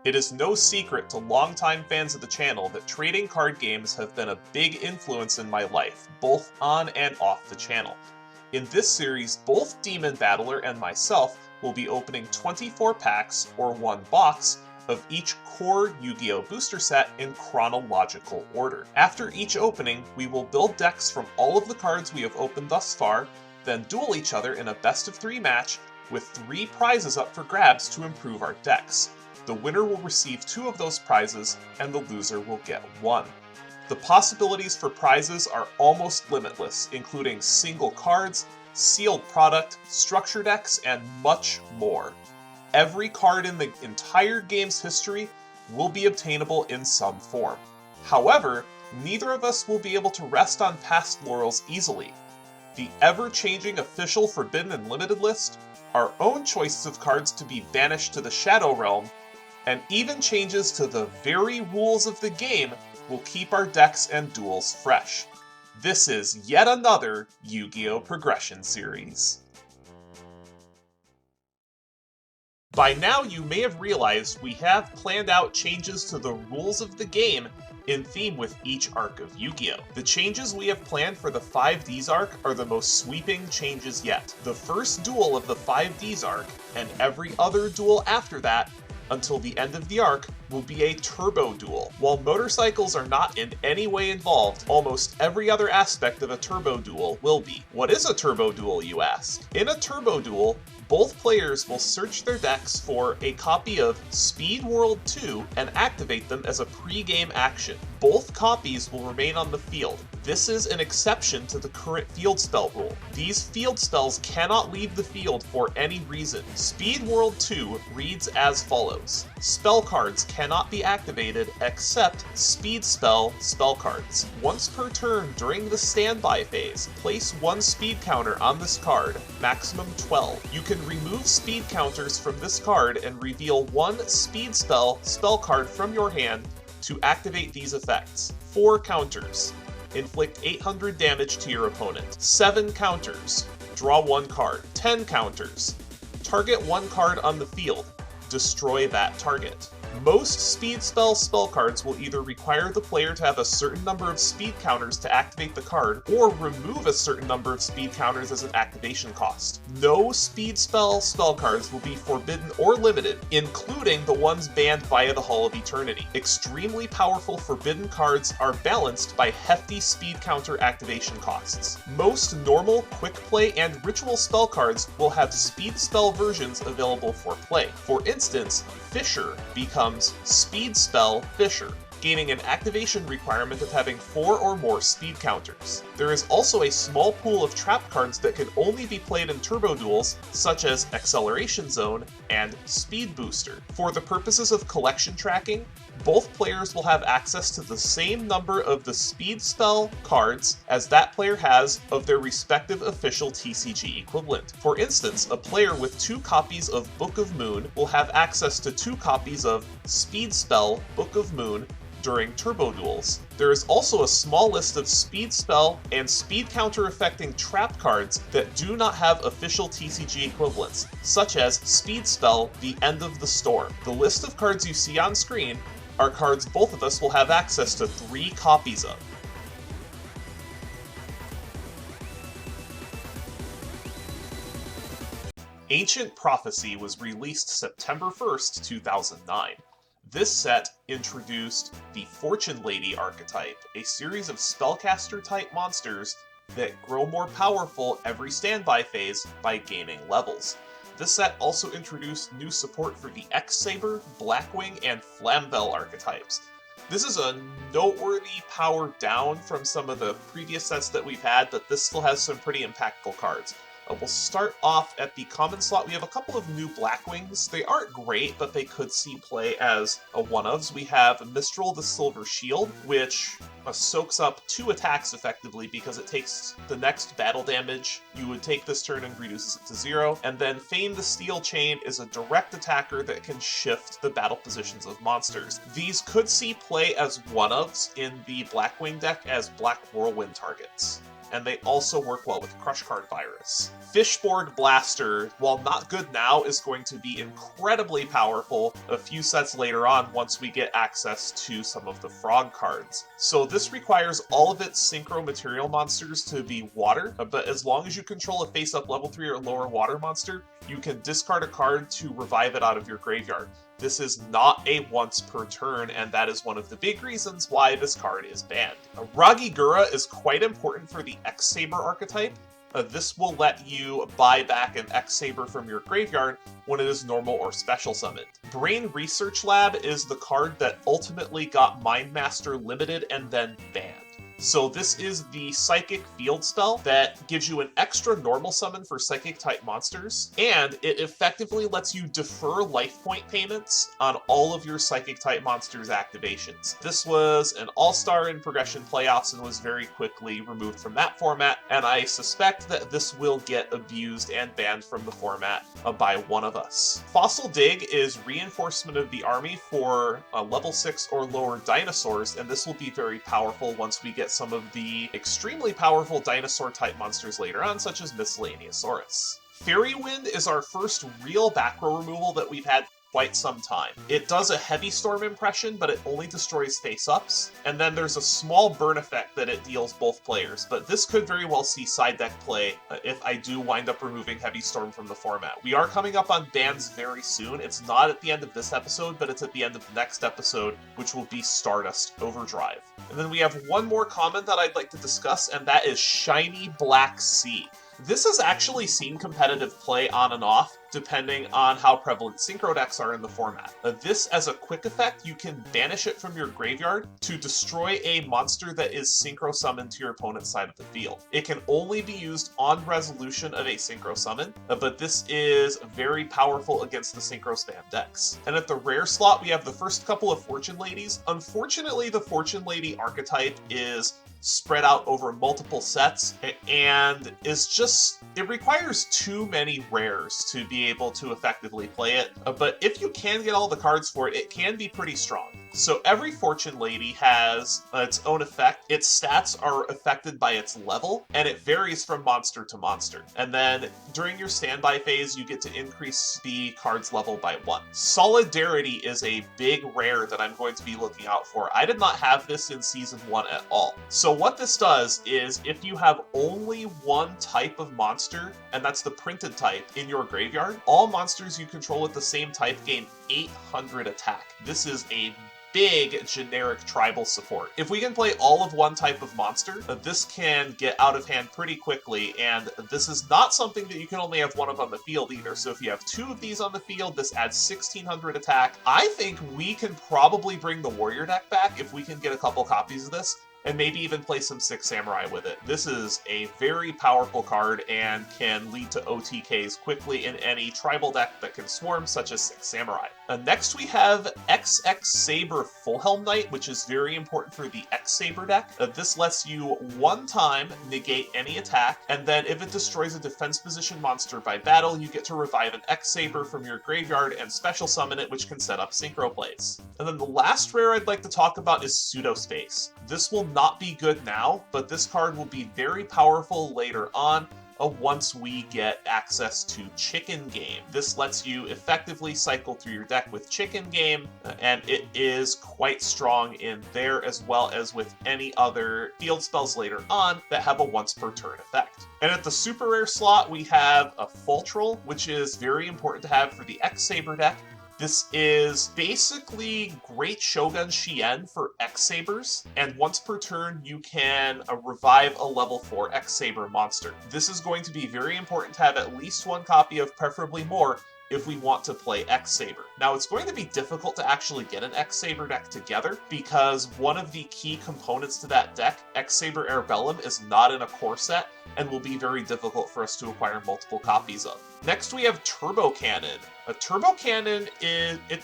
It is no secret to longtime fans of the channel that trading card games have been a big influence in my life, both on and off the channel. In this series, both DemonBattler and myself will be opening 24 packs, or one box, of each core Yu-Gi-Oh! Booster set in chronological order. After each opening, we will build decks from all of the cards we have opened thus far, then duel each other in a best-of-3 match with 3 prizes up for grabs to improve our decks. The winner will receive 2 of those prizes, and the loser will get 1. The possibilities for prizes are almost limitless, including single cards, sealed product, structure decks, and much more. Every card in the entire game's history will be obtainable in some form. However, neither of us will be able to rest on past laurels easily. The ever-changing official Forbidden and Limited list, our own choices of cards to be banished to the Shadow Realm, and even changes to the very rules of the game will keep our decks and duels fresh. This is yet another Yu-Gi-Oh! Progression series. By now you may have realized we have planned out changes to the rules of the game in theme with each arc of Yu-Gi-Oh! The changes we have planned for the 5Ds arc are the most sweeping changes yet. The first duel of the 5Ds arc, and every other duel after that, until the end of the arc, will be a turbo duel. While motorcycles are not in any way involved, almost every other aspect of a turbo duel will be. What is a turbo duel, you ask? In a turbo duel, both players will search their decks for a copy of Speed World 2 and activate them as a pre-game action. Both copies will remain on the field. This is an exception to the current field spell rule. These field spells cannot leave the field for any reason. Speed World 2 reads as follows. Spell cards cannot be activated except Speed Spell cards. Once per turn during the standby phase, place 1 speed counter on this card, maximum 12. You can remove speed counters from this card and reveal 1 speed spell card from your hand to activate these effects. 4 counters. Inflict 800 damage to your opponent. 7 counters. Draw 1 card. 10 counters. Target 1 card on the field. Destroy that target. Most speed spell cards will either require the player to have a certain number of speed counters to activate the card, or remove a certain number of speed counters as an activation cost. No speed spell cards will be forbidden or limited, including the ones banned via the Hall of Eternity. Extremely powerful forbidden cards are balanced by hefty speed counter activation costs. Most normal, quick play, and ritual spell cards will have speed spell versions available for play. For instance, Fisher becomes Speed Spell Fisher, gaining an activation requirement of having 4 or more speed counters. There is also a small pool of trap cards that can only be played in turbo duels, such as Acceleration Zone and Speed Booster. For the purposes of collection tracking, both players will have access to the same number of the speed spell cards as that player has of their respective official TCG equivalent. For instance, a player with 2 copies of Book of Moon will have access to 2 copies of Speed Spell Book of Moon during turbo duels. There is also a small list of speed spell and speed counter affecting trap cards that do not have official TCG equivalents, such as Speed Spell The End of the Storm. The list of cards you see on screen are cards both of us will have access to 3 copies of. Ancient Prophecy was released September 1st, 2009. This set introduced the Fortune Lady archetype, a series of spellcaster-type monsters that grow more powerful every standby phase by gaining levels. This set also introduced new support for the X-Saber, Blackwing, and Flamvel archetypes. This is a noteworthy power down from some of the previous sets that we've had, but this still has some pretty impactful cards. We'll start off at the common slot. We have a couple of new Blackwings. They aren't great, but they could see play as a one-ofs. We have Mistral the Silver Shield, which soaks up 2 attacks effectively because it takes the next battle damage you would take this turn and reduces it to 0. And then Fame the Steel Chain is a direct attacker that can shift the battle positions of monsters. These could see play as one-ofs in the Blackwing deck as Black Whirlwind targets. and they also work well with Crush Card Virus. Fishborg Blaster, while not good now, is going to be incredibly powerful a few sets later on once we get access to some of the frog cards. So this requires all of its synchro material monsters to be water, but as long as you control a face-up level 3 or lower water monster, you can discard a card to revive it out of your graveyard. This is not a once per turn, and that is one of the big reasons why this card is banned. Ragigura is quite important for the X-Saber archetype. This will let you buy back an X-Saber from your graveyard when it is normal or special summoned. Brain Research Lab is the card that ultimately got Mindmaster limited and then banned. So this is the Psychic Field spell that gives you an extra normal summon for Psychic-type monsters, and it effectively lets you defer life point payments on all of your Psychic-type monsters' activations. This was an all-star in Progression Playoffs and was very quickly removed from that format, and I suspect that this will get abused and banned from the format by one of us. Fossil Dig is reinforcement of the army for level 6 or lower dinosaurs, and this will be very powerful once we get some of the extremely powerful dinosaur-type monsters later on, such as Miscellaneousaurus. Fairy Wind is our first real back row removal that we've had quite some time. It does a heavy storm impression, but it only destroys face-ups, and then there's a small burn effect that it deals both players, but this could very well see side deck play if I do wind up removing Heavy Storm from the format. We are coming up on bans very soon. It's not at the end of this episode, but it's at the end of the next episode, which will be Stardust Overdrive. And then we have one more comment that I'd like to discuss, and that is Shiny Black Sea. This has actually seen competitive play on and off, depending on how prevalent synchro decks are in the format. This, as a quick effect, you can banish it from your graveyard to destroy a monster that is synchro summoned to your opponent's side of the field. It can only be used on resolution of a synchro summon, but this is very powerful against the synchro spam decks. And at the rare slot, we have the first couple of Fortune Ladies. Unfortunately, the Fortune Lady archetype is spread out over multiple sets, and it requires too many rares to be able to effectively play it, but if you can get all the cards for it, it can be pretty strong. So every Fortune Lady has its own effect. Its stats are affected by its level, and it varies from monster to monster. And then during your standby phase, you get to increase the card's level by 1. Solidarity is a big rare that I'm going to be looking out for. I did not have this in Season 1 at all. So what this does is if you have only one type of monster, and that's the printed type, in your graveyard, all monsters you control with the same type gain 800 attack. This is a big generic tribal support. If we can play all of one type of monster, this can get out of hand pretty quickly, and this is not something that you can only have one of on the field either. So if you have 2 of these on the field, this adds 1600 attack. I think we can probably bring the warrior deck back if we can get a couple copies of this, and maybe even play some Six Samurai with it. This is a very powerful card and can lead to OTKs quickly in any tribal deck that can swarm, such as Six Samurai. Next we have XX Saber Full Helm Knight, which is very important for the X Saber deck. This lets you one time negate any attack, and then if it destroys a defense position monster by battle, you get to revive an X Saber from your graveyard and special summon it, which can set up synchro plays. And then the last rare I'd like to talk about is Pseudospace. This will not be good now, but this card will be very powerful later on once we get access to Chicken Game. This lets you effectively cycle through your deck with Chicken Game, and it is quite strong in there, as well as with any other field spells later on that have a once per turn effect. And at the super rare slot, we have a Fultrel, which is very important to have for the X Saber deck. This is basically Great Shogun Shien for X-Sabers, and once per turn you can revive a level 4 X-Saber monster. This is going to be very important to have at least one copy of, preferably more, if we want to play X-Saber. Now, it's going to be difficult to actually get an X-Saber deck together because one of the key components to that deck, X-Saber Airbellum, is not in a core set and will be very difficult for us to acquire multiple copies of. Next, we have Turbo Cannon. A Turbo Cannon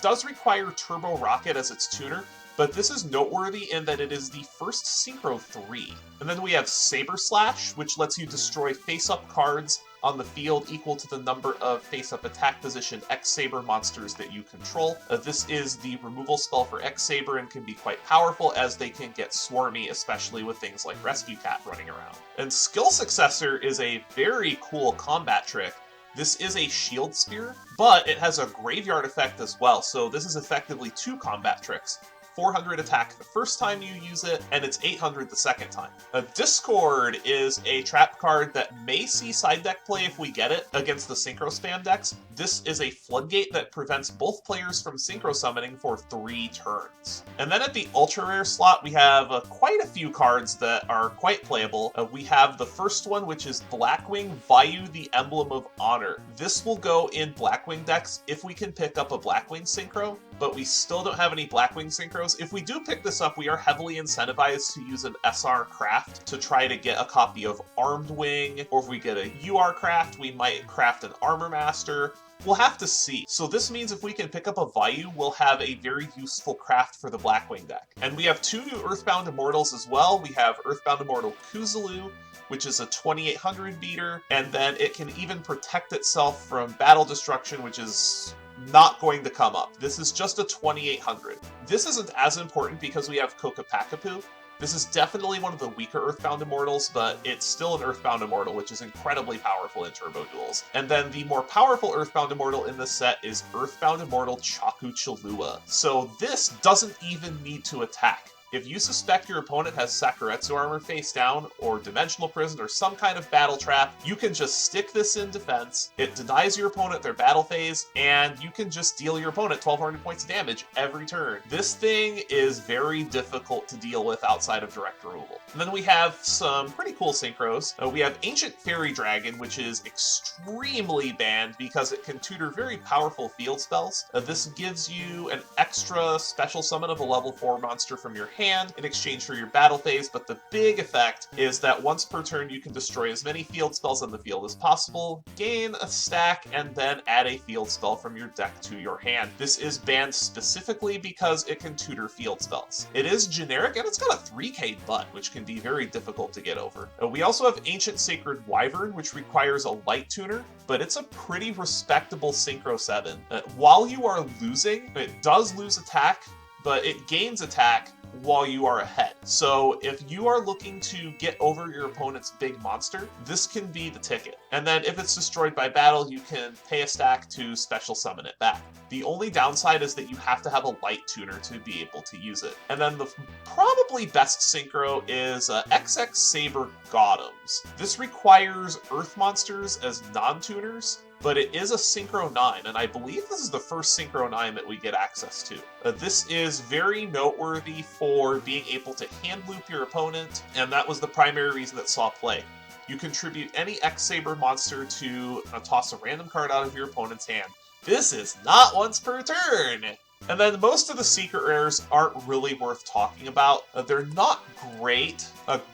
does require Turbo Rocket as its tuner, but this is noteworthy in that it is the first Synchro 3. And then we have Saber Slash, which lets you destroy face-up cards on the field equal to the number of face-up attack position X-Saber monsters that you control. This is the removal spell for X-Saber and can be quite powerful as they can get swarmy, especially with things like Rescue Cat running around. And Skill Successor is a very cool combat trick. This is a shield spear, but it has a graveyard effect as well, so this is effectively 2 combat tricks. 400 attack the first time you use it, and it's 800 the second time. Discord is a trap card that may see side deck play if we get it against the Synchro Spam decks. This is a floodgate that prevents both players from Synchro Summoning for 3 turns. And then at the Ultra Rare slot, we have quite a few cards that are quite playable. We have the first one, which is Blackwing Vayu, the Emblem of Honor. This will go in Blackwing decks if we can pick up a Blackwing Synchro, but we still don't have any Blackwing Synchros. If we do pick this up, we are heavily incentivized to use an SR craft to try to get a copy of Armed Wing, or if we get a UR craft, we might craft an Armor Master. We'll have to see. So this means if we can pick up a Vayu, we'll have a very useful craft for the Blackwing deck. And we have 2 new Earthbound Immortals as well. We have Earthbound Immortal Kuzulu, which is a 2800 beater, and then it can even protect itself from battle destruction, which is not going to come up. This is just a 2800. This isn't as important because we have Kokapakapu. This is definitely one of the weaker Earthbound Immortals, but it's still an Earthbound Immortal, which is incredibly powerful in Turbo Duels. And then the more powerful Earthbound Immortal in this set is Earthbound Immortal Chaku Chalua. So this doesn't even need to attack. If you suspect your opponent has Sakuretsu Armor face down, or Dimensional Prison, or some kind of battle trap, you can just stick this in defense, it denies your opponent their battle phase, and you can just deal your opponent 1200 points of damage every turn. This thing is very difficult to deal with outside of direct removal. And then we have some pretty cool synchros. We have Ancient Fairy Dragon, which is extremely banned because it can tutor very powerful field spells. This gives you an extra special summon of a level 4 monster from your hand in exchange for your battle phase, but the big effect is that once per turn you can destroy as many field spells on the field as possible, gain a stack, and then add a field spell from your deck to your hand. This is banned specifically because it can tutor field spells. It is generic, and it's got a 3k butt, which can be very difficult to get over. We also have Ancient Sacred Wyvern, which requires a light tuner, but it's a pretty respectable Synchro 7. While you are losing, it does lose attack, but it gains attack while you are ahead. So if you are looking to get over your opponent's big monster, this can be the ticket. And then if it's destroyed by battle, you can pay a stack to special summon it back. The only downside is that you have to have a light tuner to be able to use it. And then the probably best synchro is XX Saber Goddams. This requires Earth monsters as non-tuners, but it is a Synchro 9, and I believe this is the first Synchro 9 that we get access to. This is very noteworthy for being able to hand loop your opponent, and that was the primary reason that saw play. You contribute any X-Saber monster to toss a random card out of your opponent's hand. This is not once per turn! And then most of the secret rares aren't really worth talking about. They're not great.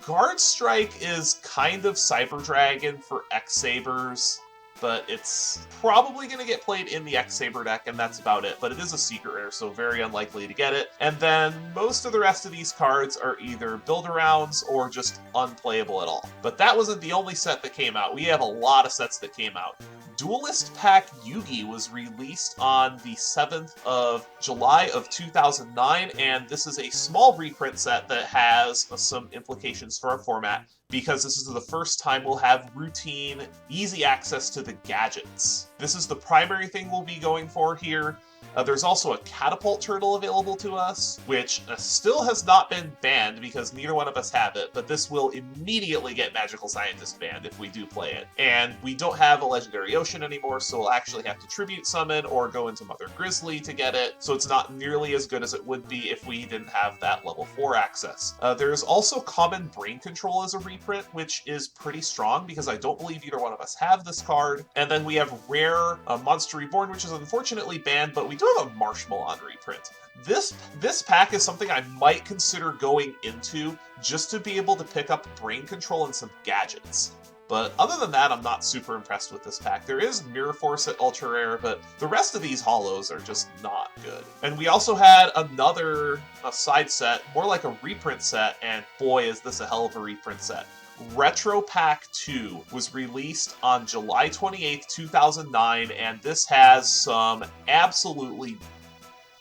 Guard Strike is kind of Cyber Dragon for X-Sabers, but it's probably going to get played in the X-Saber deck, and that's about it. But it is a secret rare, so very unlikely to get it. And then most of the rest of these cards are either build-arounds or just unplayable at all. But that wasn't the only set that came out. We have a lot of sets that came out. Duelist Pack Yugi was released on the 7th of July of 2009, and this is a small reprint set that has some implications for our format, because this is the first time we'll have routine, easy access to the gadgets. This is the primary thing we'll be going for here. There's also a Catapult Turtle available to us, which still has not been banned because neither one of us have it, but this will immediately get Magical Scientist banned if we do play it. And we don't have a Legendary Ocean anymore, so we'll actually have to Tribute Summon or go into Mother Grizzly to get it, so it's not nearly as good as it would be if we didn't have that level 4 access. There's also Common Brain Control as a reprint, which is pretty strong because I don't believe either one of us have this card. And then we have Rare Monster Reborn, which is unfortunately banned, but we do have a Marshmallow reprint. This pack is something I might consider going into just to be able to pick up Brain Control and some gadgets. But other than that, I'm not super impressed with this pack. There is Mirror Force at Ultra Rare, but the rest of these holos are just not good. And we also had another side set, more like a reprint set, and boy is this a hell of a reprint set. Retro Pack 2 was released on July 28th, 2009, and this has some absolutely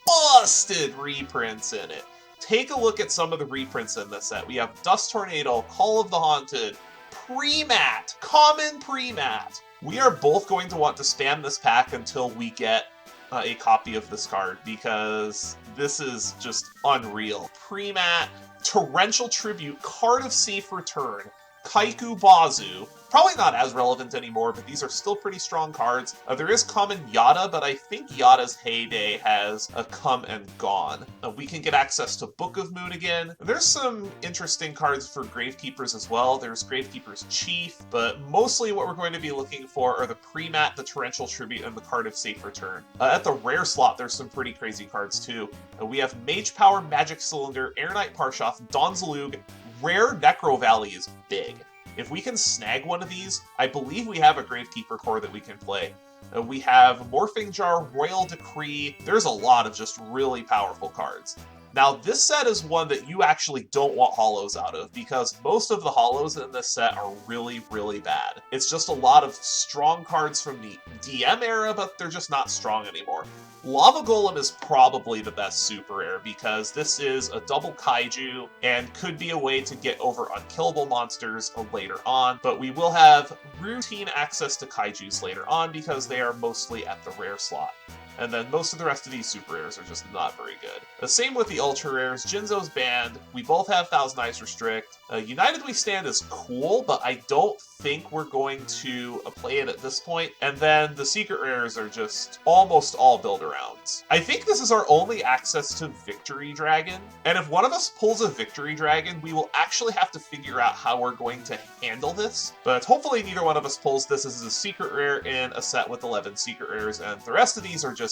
busted reprints in it. Take a look at some of the reprints in this set. We have Dust Tornado, Call of the Haunted, Pre-Mat, Common Pre-Mat. We are both going to want to spam this pack until we get a copy of this card, because this is just unreal. Pre-Mat, Torrential Tribute, Card of Safe Return, Kaiku Bazu. Probably not as relevant anymore, but these are still pretty strong cards. There is Common Yada, but I think Yada's heyday has come and gone. We can get access to Book of Moon again. There's some interesting cards for Gravekeepers as well. There's Gravekeeper's Chief, but mostly what we're going to be looking for are the Pre-Mat, the Torrential Tribute, and the Card of Safe Return. At the rare slot, there's some pretty crazy cards too. We have Mage Power, Magic Cylinder, Air Knight Parshoth, Donzalug. Rare Necro Valley is big. If we can snag one of these, I believe we have a Gravekeeper core that we can play. We have Morphing Jar, Royal Decree. There's a lot of just really powerful cards. Now, this set is one that you actually don't want holos out of, because most of the holos in this set are really, really bad. It's just a lot of strong cards from the DM era, but they're just not strong anymore. Lava Golem is probably the best super rare, because this is a double kaiju and could be a way to get over unkillable monsters later on, but we will have routine access to kaijus later on because they are mostly at the rare slot. And then most of the rest of these super rares are just not very good. The same with the ultra rares. Jinzo's banned. We both have Thousand Eyes Restrict. United We Stand is cool, but I don't think we're going to play it at this point. And then the secret rares are just almost all build-arounds. I think this is our only access to Victory Dragon. And if one of us pulls a Victory Dragon, we will actually have to figure out how we're going to handle this. But hopefully neither one of us pulls this. This is a secret rare in a set with 11 secret rares, and the rest of these are just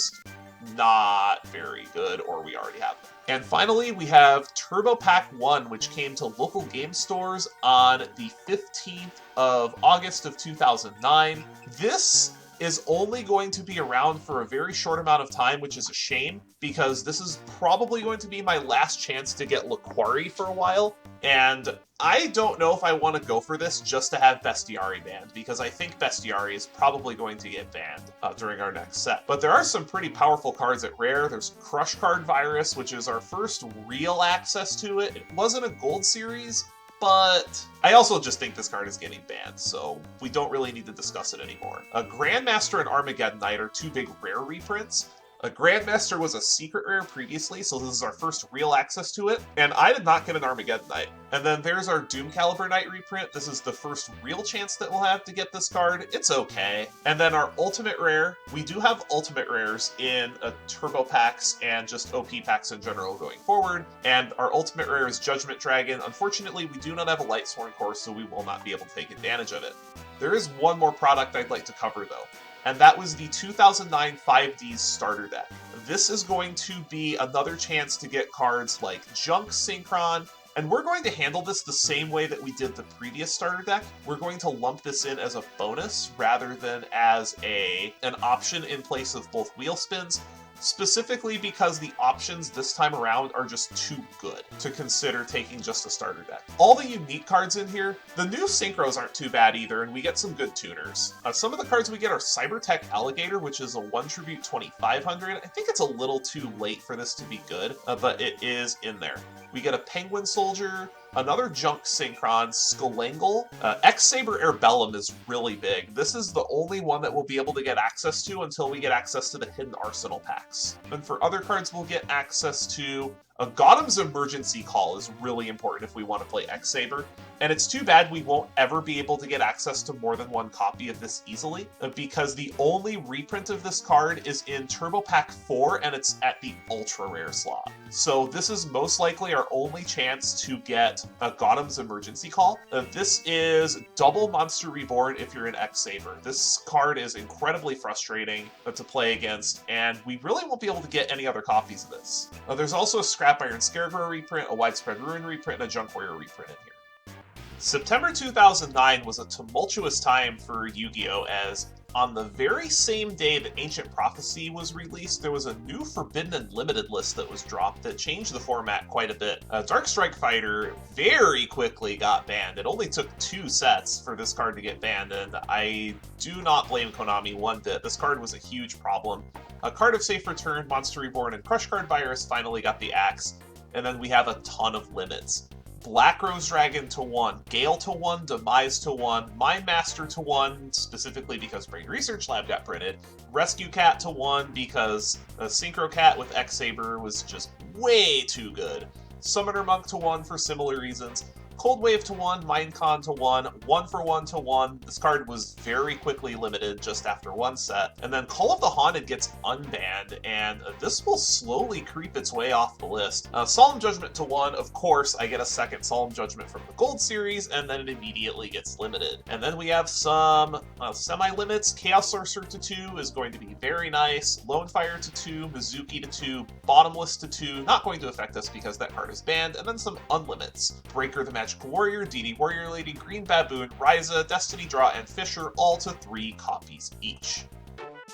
not very good, or we already have them. And finally, we have Turbo Pack 1, which came to local game stores on the 15th of August of 2009. This is only going to be around for a very short amount of time, which is a shame, because this is probably going to be my last chance to get Laquari for a while, and I don't know if I want to go for this just to have Bestiari banned, because I think Bestiari is probably going to get banned during our next set. But there are some pretty powerful cards at rare. There's Crush Card Virus, which is our first real access to it. It wasn't a gold series, but I also just think this card is getting banned, so we don't really need to discuss it anymore. Grandmaster and Armageddon Knight are two big rare reprints. Grandmaster was a secret rare previously, so this is our first real access to it, and I did not get an Armageddon Knight. And then there's our Doom Caliber Knight reprint. This is the first real chance that we'll have to get this card. It's okay. And then our ultimate rare. We do have ultimate rares in turbo packs and just OP packs in general going forward, and our ultimate rare is Judgment Dragon. Unfortunately, we do not have a Lightsworn core, so we will not be able to take advantage of it. There is one more product I'd like to cover, though, and that was the 2009 5Ds starter deck. This is going to be another chance to get cards like Junk Synchron, and we're going to handle this the same way that we did the previous starter deck. We're going to lump this in as a bonus rather than as an option in place of both wheel spins, specifically because the options this time around are just too good to consider taking just a starter deck. All the unique cards in here, the new synchros aren't too bad either, and we get some good tuners. Some of the cards we get are Cybertech Alligator, which is a 1 tribute 2500. I think it's a little too late for this to be good, but it is in there. We get a Penguin Soldier, another Junk Synchron, Skalangle. X-Saber Airbellum is really big. This is the only one that we'll be able to get access to until we get access to the Hidden Arsenal packs. And for other cards, we'll get access to Gotham's Emergency Call is really important if we want to play X-Saber, and it's too bad we won't ever be able to get access to more than one copy of this easily, because the only reprint of this card is in Turbo Pack 4, and it's at the ultra rare slot. So this is most likely our only chance to get a Gotham's Emergency Call. This is double Monster Reborn if you're an X-Saber. This card is incredibly frustrating to play against, and we really won't be able to get any other copies of this. There's also a Scrap Iron Scarecrow reprint, a Widespread Ruin reprint, and a Junk Warrior reprint in here. September 2009 was a tumultuous time for Yu-Gi-Oh! As on the very same day that Ancient Prophecy was released, there was a new Forbidden and Limited list that was dropped that changed the format quite a bit. Dark Strike Fighter very quickly got banned. It only took 2 sets for this card to get banned, and I do not blame Konami one bit. This card was a huge problem. A Card of Safe Return, Monster Reborn, and Crush Card Virus finally got the axe, and then we have a ton of limits. Black Rose Dragon to 1, Gale to 1, Demise to 1, Mind Master to 1, specifically because Brain Research Lab got printed, Rescue Cat to 1 because a Synchro Cat with X-Saber was just way too good, Summoner Monk to 1 for similar reasons, Cold Wave to 1, Minecon to 1, 1-for-1 to 1. This card was very quickly limited just after 1 set. And then Call of the Haunted gets unbanned, and this will slowly creep its way off the list. Solemn Judgment to 1, of course, I get a second Solemn Judgment from the Gold series, and then it immediately gets limited. And then we have some semi-limits. Chaos Sorcerer to 2 is going to be very nice. Lone Fire to 2, Mizuki to 2, Bottomless to 2, not going to affect us because that card is banned. And then some unlimits. Breaker the Magic Warrior, DD Warrior Lady, Green Baboon, Ryza, Destiny Draw, and Fisher, all to 3 copies each.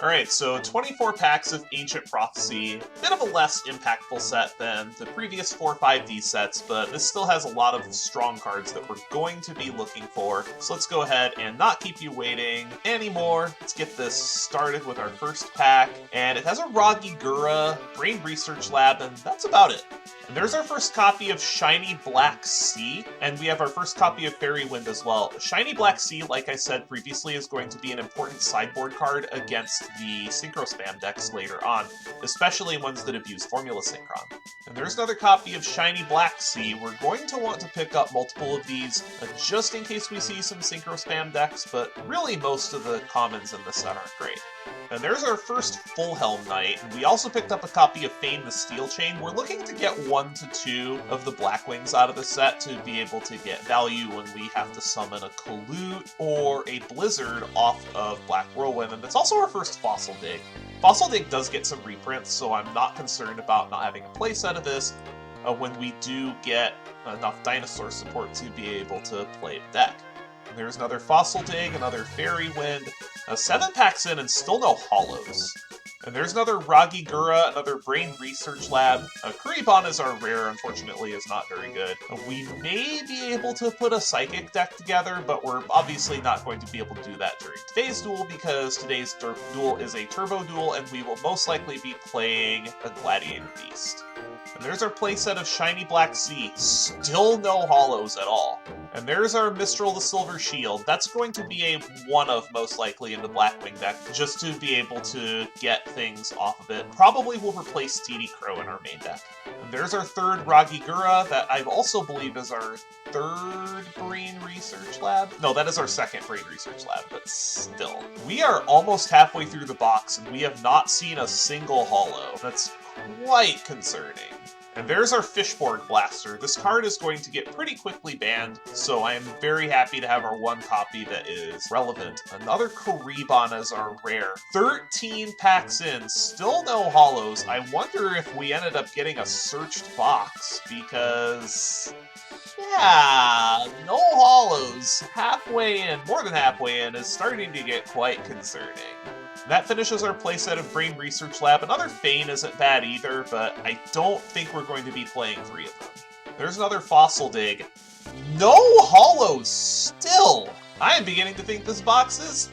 Alright, so 24 packs of Ancient Prophecy. Bit of a less impactful set than the previous 4 5D sets, but this still has a lot of strong cards that we're going to be looking for. So let's go ahead and not keep you waiting anymore. Let's get this started with our first pack. And it has a Ragigura, Brain Research Lab, and that's about it. And there's our first copy of Shiny Black Sea, and we have our first copy of Fairy Wind as well. Shiny Black Sea, like I said previously, is going to be an important sideboard card against the Synchro Spam decks later on, especially ones that abuse Formula Synchron. And there's another copy of Shiny Black Sea. We're going to want to pick up multiple of these, just in case we see some Synchro Spam decks, but really most of the commons in this set aren't great. And there's our first Full Helm Knight. We also picked up a copy of Fane the Steel Chain. We're looking to get 1 to 2 of the Blackwings out of the set to be able to get value when we have to summon a Kalute or a Blizzard off of Black Whirlwind. And it's also our first Fossil Dig. Fossil Dig does get some reprints, so I'm not concerned about not having a playset of this when we do get enough dinosaur support to be able to play the deck. And there's another Fossil Dig, another Fairy Wind, 7 packs in and still no hollows. And there's another Ragigura, another Brain Research Lab. Kuribon is our rare, unfortunately is not very good. We may be able to put a Psychic deck together, but we're obviously not going to be able to do that during today's duel because today's duel is a Turbo Duel and we will most likely be playing a Gladiator Beast. And there's our playset of Shiny Black Sea. Still no hollows at all. And there's our Mistral the Silver Shield. That's going to be a one-of, most likely, in the Blackwing deck, just to be able to get things off of it. Probably will replace TD Crow in our main deck. And there's our third Ragigura, that I also believe is our third Brain Research Lab. No, that is our second Brain Research Lab, but still. We are almost halfway through the box, and we have not seen a single holo. That's quite concerning. And there's our Fishborg Blaster. This card is going to get pretty quickly banned, so I am very happy to have our 1 copy that is relevant. Another Kuribon as our rare. 13 packs in, still no hollows. I wonder if we ended up getting a searched box, because yeah, no hollows. Halfway in, more than halfway in, is starting to get quite concerning. That finishes our playset of Brain Research Lab. Another Fane isn't bad either, but I don't think we're going to be playing 3 of them. There's another Fossil Dig. No hollows still! I am beginning to think this box is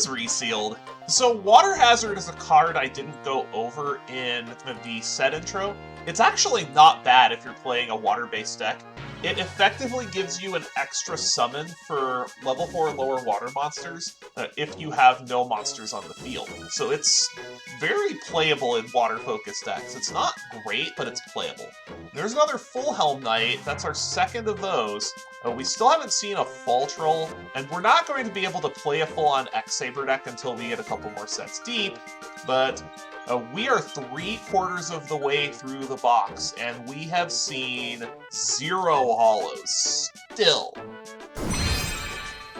resealed. So Water Hazard is a card I didn't go over in the set intro. It's actually not bad if you're playing a water-based deck. It effectively gives you an extra summon for level 4 lower water monsters if you have no monsters on the field. So it's very playable in water-focused decks. It's not great, but it's playable. There's another Full Helm Knight. That's our second of those. We still haven't seen a Fall Troll, and we're not going to be able to play a full-on X-Saber deck until we get a couple more sets deep, but we are 3/4 of the way through the box, and we have seen 0 hollows. Still.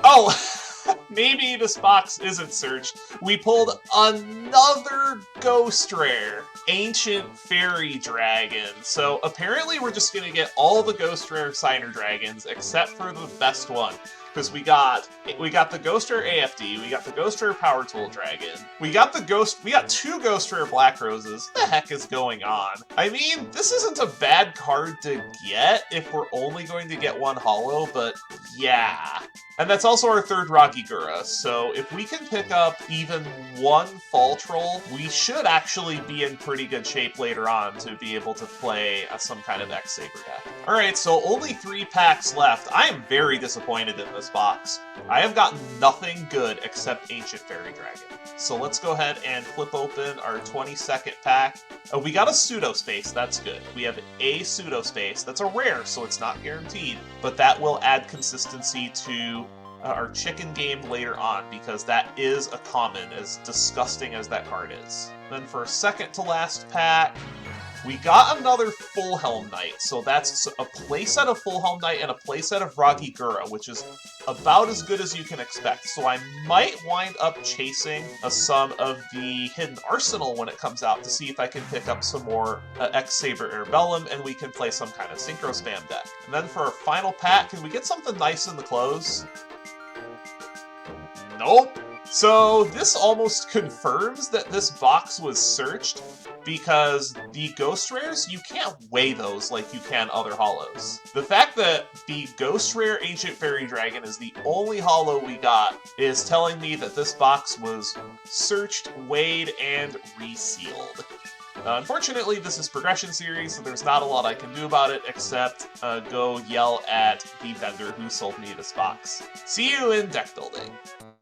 Oh, maybe this box isn't searched. We pulled another Ghost Rare, Ancient Fairy Dragon. So apparently we're just going to get all the Ghost Rare Signer Dragons, except for the best one. because we got the Ghost Rare AFD, we got the Ghost Rare Power Tool Dragon, we got two Ghost Rare Black Roses. What the heck is going on? I mean, this isn't a bad card to get if we're only going to get one holo, but yeah. And that's also our third Ragigura, so if we can pick up even one Fall Troll, we should actually be in pretty good shape later on to be able to play some kind of X-Saber deck. Alright, so only 3 packs left. I am very disappointed in this box. I have gotten nothing good except Ancient Fairy Dragon. So let's go ahead and flip open our 22nd pack. We got a Pseudo Space, that's good. We have a Pseudo Space. That's a rare, so it's not guaranteed, but that will add consistency to our chicken game later on, because that is a common, as disgusting as that card is. Then for a second to last pack, we got another Full Helm Knight, so that's a playset of Full Helm Knight and a playset of Ragigura, which is about as good as you can expect. So I might wind up chasing some of the Hidden Arsenal when it comes out to see if I can pick up some more X-Saber Airbellum, and we can play some kind of Synchro Spam deck. And then for our final pack, can we get something nice in the close? Nope. So this almost confirms that this box was searched, because the Ghost Rares, you can't weigh those like you can other holos. The fact that the Ghost Rare Ancient Fairy Dragon is the only holo we got is telling me that this box was searched, weighed, and resealed. Unfortunately, this is Progression Series, so there's not a lot I can do about it except go yell at the vendor who sold me this box. See you in deck building.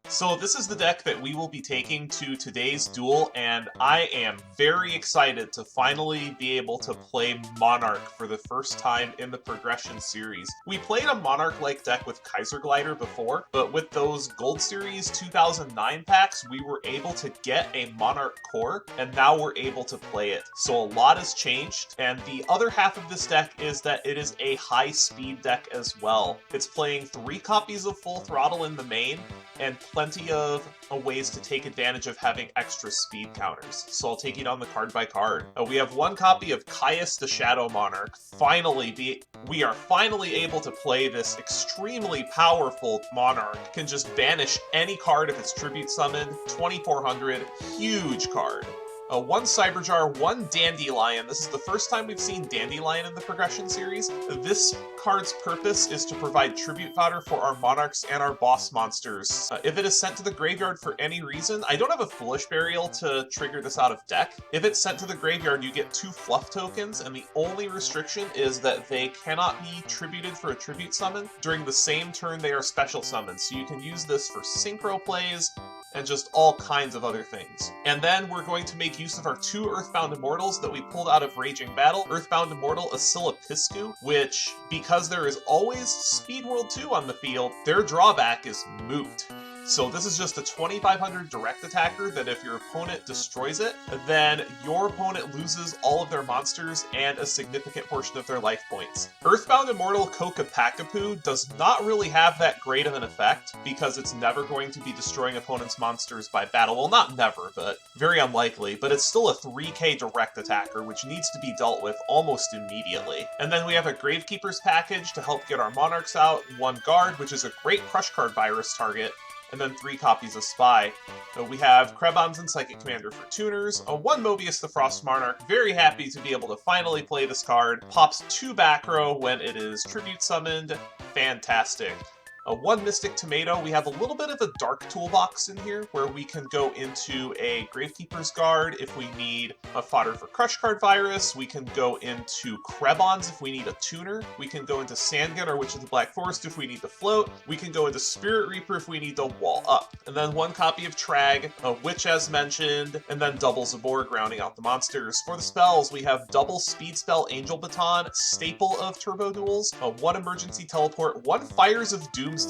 So this is the deck that we will be taking to today's duel, and I am very excited to finally be able to play Monarch for the first time in the Progression Series. We played a Monarch-like deck with Kaiser Glider before, but with those Gold Series 2009 packs, we were able to get a Monarch core, and now we're able to play it. So a lot has changed, and the other half of this deck is that it is a high-speed deck as well. It's playing 3 copies of Full Throttle in the main, and plenty of ways to take advantage of having extra speed counters. So I'll take it on the card by card. We have 1 copy of Caius the Shadow Monarch. We are finally able to play this extremely powerful Monarch. Can just banish any card if it's tribute summoned. 2400, huge card. 1 Cyberjar, 1 Dandelion. This is the first time we've seen Dandelion in the Progression Series. This card's purpose is to provide tribute fodder for our Monarchs and our boss monsters. If it is sent to the graveyard for any reason, I don't have a Foolish Burial to trigger this out of deck. If it's sent to the graveyard, you get 2 Fluff tokens, and the only restriction is that they cannot be tributed for a tribute summon during the same turn they are special summoned. So you can use this for synchro plays, and just all kinds of other things. And then we're going to make use of our 2 Earthbound Immortals that we pulled out of Raging Battle. Earthbound Immortal Asilipiscu, which, because there is always Speed World 2 on the field, their drawback is moot. So this is just a 2500 direct attacker that if your opponent destroys it, then your opponent loses all of their monsters and a significant portion of their life points. Earthbound Immortal Kokapakapu does not really have that great of an effect because it's never going to be destroying opponents' monsters by battle. Well, not never, but very unlikely. But it's still a 3k direct attacker, which needs to be dealt with almost immediately. And then we have a Gravekeeper's package to help get our Monarchs out, 1 Guard, which is a great Crush Card Virus target, and then 3 copies of Spy. We have Krebons and Psychic Commander for tuners, 1 Mobius the Frost Monarch, very happy to be able to finally play this card, pops 2 back row when it is tribute summoned, fantastic. 1 Mystic Tomato. We have a little bit of a dark toolbox in here where we can go into a Gravekeeper's Guard if we need a fodder for Crush Card Virus. We can go into Krebons if we need a tuner. We can go into Sandgunner, which is the Black Forest, if we need to float. We can go into Spirit Reaper if we need to wall up. And then 1 copy of Trag, a Witch as mentioned, and then double Zaborg rounding out the monsters. For the spells, we have double Speed Spell Angel Baton, staple of Turbo Duels, 1 Emergency Teleport, 1 Fires of Doomsday.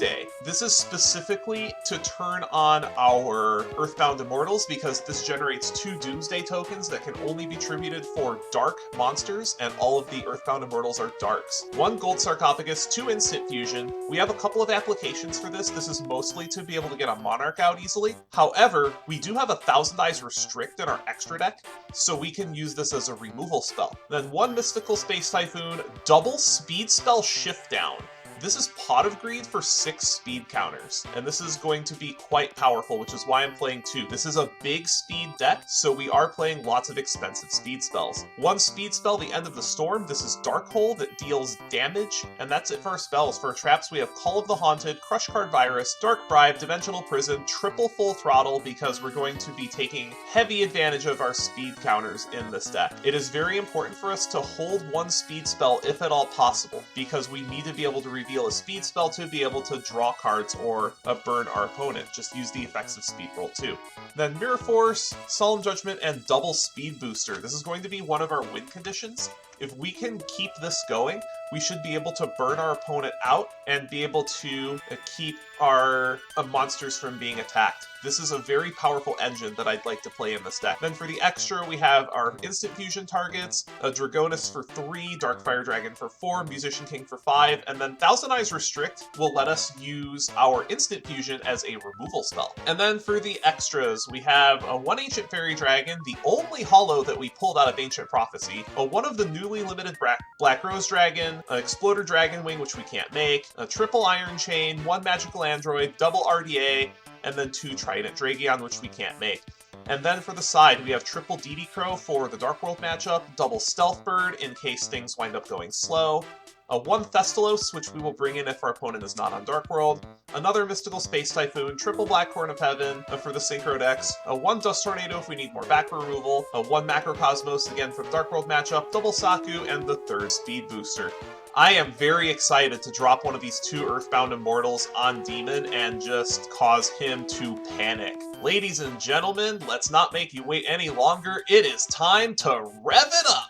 This is specifically to turn on our Earthbound Immortals because this generates 2 Doomsday tokens that can only be tributed for dark monsters, and all of the Earthbound Immortals are darks. 1 Gold Sarcophagus, 2 Instant Fusion. We have a couple of applications for this. This is mostly to be able to get a Monarch out easily. However, we do have a Thousand Eyes Restrict in our extra deck, so we can use this as a removal spell. Then 1 Mystical Space Typhoon, double Speed Spell Shift Down. This is Pot of Greed for 6 speed counters, and this is going to be quite powerful, which is why I'm playing 2. This is a big speed deck, so we are playing lots of expensive speed spells. 1 speed spell, the End of the Storm. This is Dark Hole that deals damage, and that's it for our spells. For our traps, we have Call of the Haunted, Crush Card Virus, Dark Bribe, Dimensional Prison, triple full throttle, because we're going to be taking heavy advantage of our speed counters in this deck. It is very important for us to hold 1 speed spell if at all possible, because we need to be able to reveal a speed spell to be able to draw cards or burn our opponent. Just use the effects of Speed Roll 2. Then Mirror Force, Solemn Judgment, and Double Speed Booster. This is going to be one of our win conditions. If we can keep this going, we should be able to burn our opponent out and be able to keep our monsters from being attacked. This is a very powerful engine that I'd like to play in this deck. Then for the extra, we have our instant fusion targets, a Dragonus for 3, Dark Fire Dragon for 4, Musician King for 5, and then Thousand Eyes Restrict will let us use our instant fusion as a removal spell. And then for the extras, we have a 1 Ancient Fairy Dragon, the only holo that we pulled out of Ancient Prophecy, a 1 of the newly limited Black Rose Dragon, an Exploder Dragon Wing, which we can't make, a triple Iron Chain, 1 Magical Android, double RDA, and then 2 Trident Dragion, which we can't make. And then for the side, we have triple DD Crow for the Dark World matchup, double Stealth Bird in case things wind up going slow, a 1 Thestalos, which we will bring in if our opponent is not on Dark World, another Mystical Space Typhoon, triple Black Horn of Heaven for the Synchro decks, a 1 Dust Tornado if we need more back removal, a 1 Macrocosmos again for the Dark World matchup, double Saku, and the 3rd Speed Booster. I am very excited to drop one of these 2 Earthbound Immortals on Demon and just cause him to panic. Ladies and gentlemen, let's not make you wait any longer. It is time to rev it up!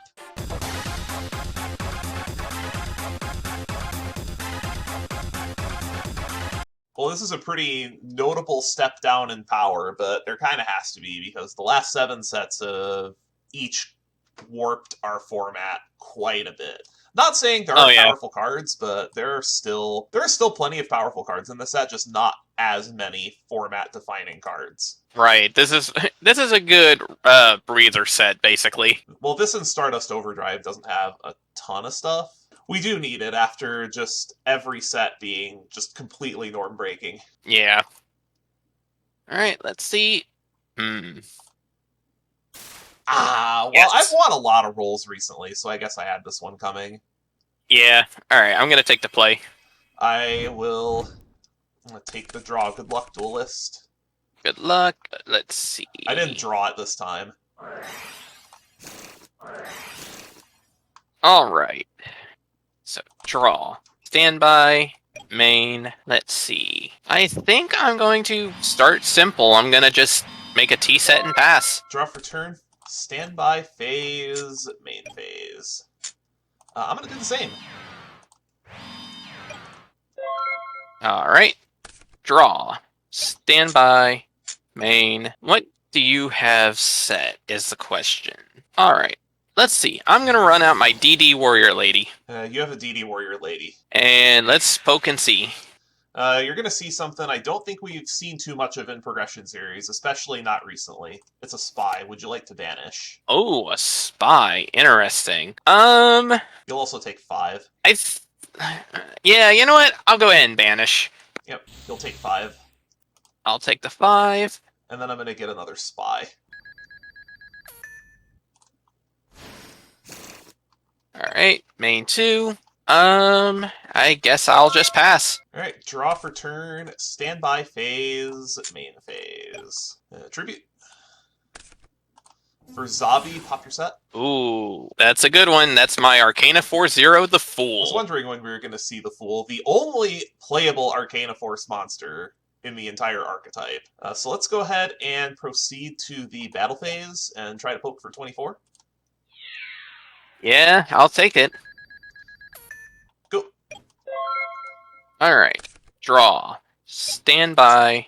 Well, this is a pretty notable step down in power, but there kind of has to be, because the last 7 sets of each warped our format quite a bit. Not saying there aren't powerful cards, but there are still plenty of powerful cards in this set, just not as many format-defining cards. Right. This is a good breather set, basically. Well, this and Stardust Overdrive doesn't have a ton of stuff. We do need it after just every set being just completely norm-breaking. Yeah. Alright, let's see. Well, yes. I've won a lot of rolls recently, so I guess I had this one coming. Yeah. Alright, I'm gonna take the play. I'm gonna take the draw. Good luck, Duelist. Good luck. Let's see. I didn't draw it this time. Alright. So, draw. Standby. Main. Let's see. I think I'm going to start simple. I'm gonna just make a T set and pass. Draw for turn. Standby phase. Main phase. I'm gonna do the same. Alright. Draw. Standby. Main. What do you have set is the question. Alright. Let's see. I'm going to run out my DD Warrior Lady. You have a DD Warrior Lady. And let's poke and see. You're going to see something I don't think we've seen too much of in Progression Series, especially not recently. It's a spy. Would you like to banish? Oh, a spy. Interesting. You'll also take 5. Yeah, you know what? I'll go ahead and banish. Yep, you'll take 5. I'll take the 5. And then I'm going to get another spy. Alright, main 2. I guess I'll just pass. Alright, draw for turn, standby phase, main phase. Tribute. For Zabi, pop your set. Ooh, that's a good one. That's my Arcana Force 0, the Fool. I was wondering when we were going to see the Fool, the only playable Arcana Force monster in the entire archetype. So let's go ahead and proceed to the battle phase and try to poke for 24. Yeah, I'll take it. Go. Alright. Draw. Standby.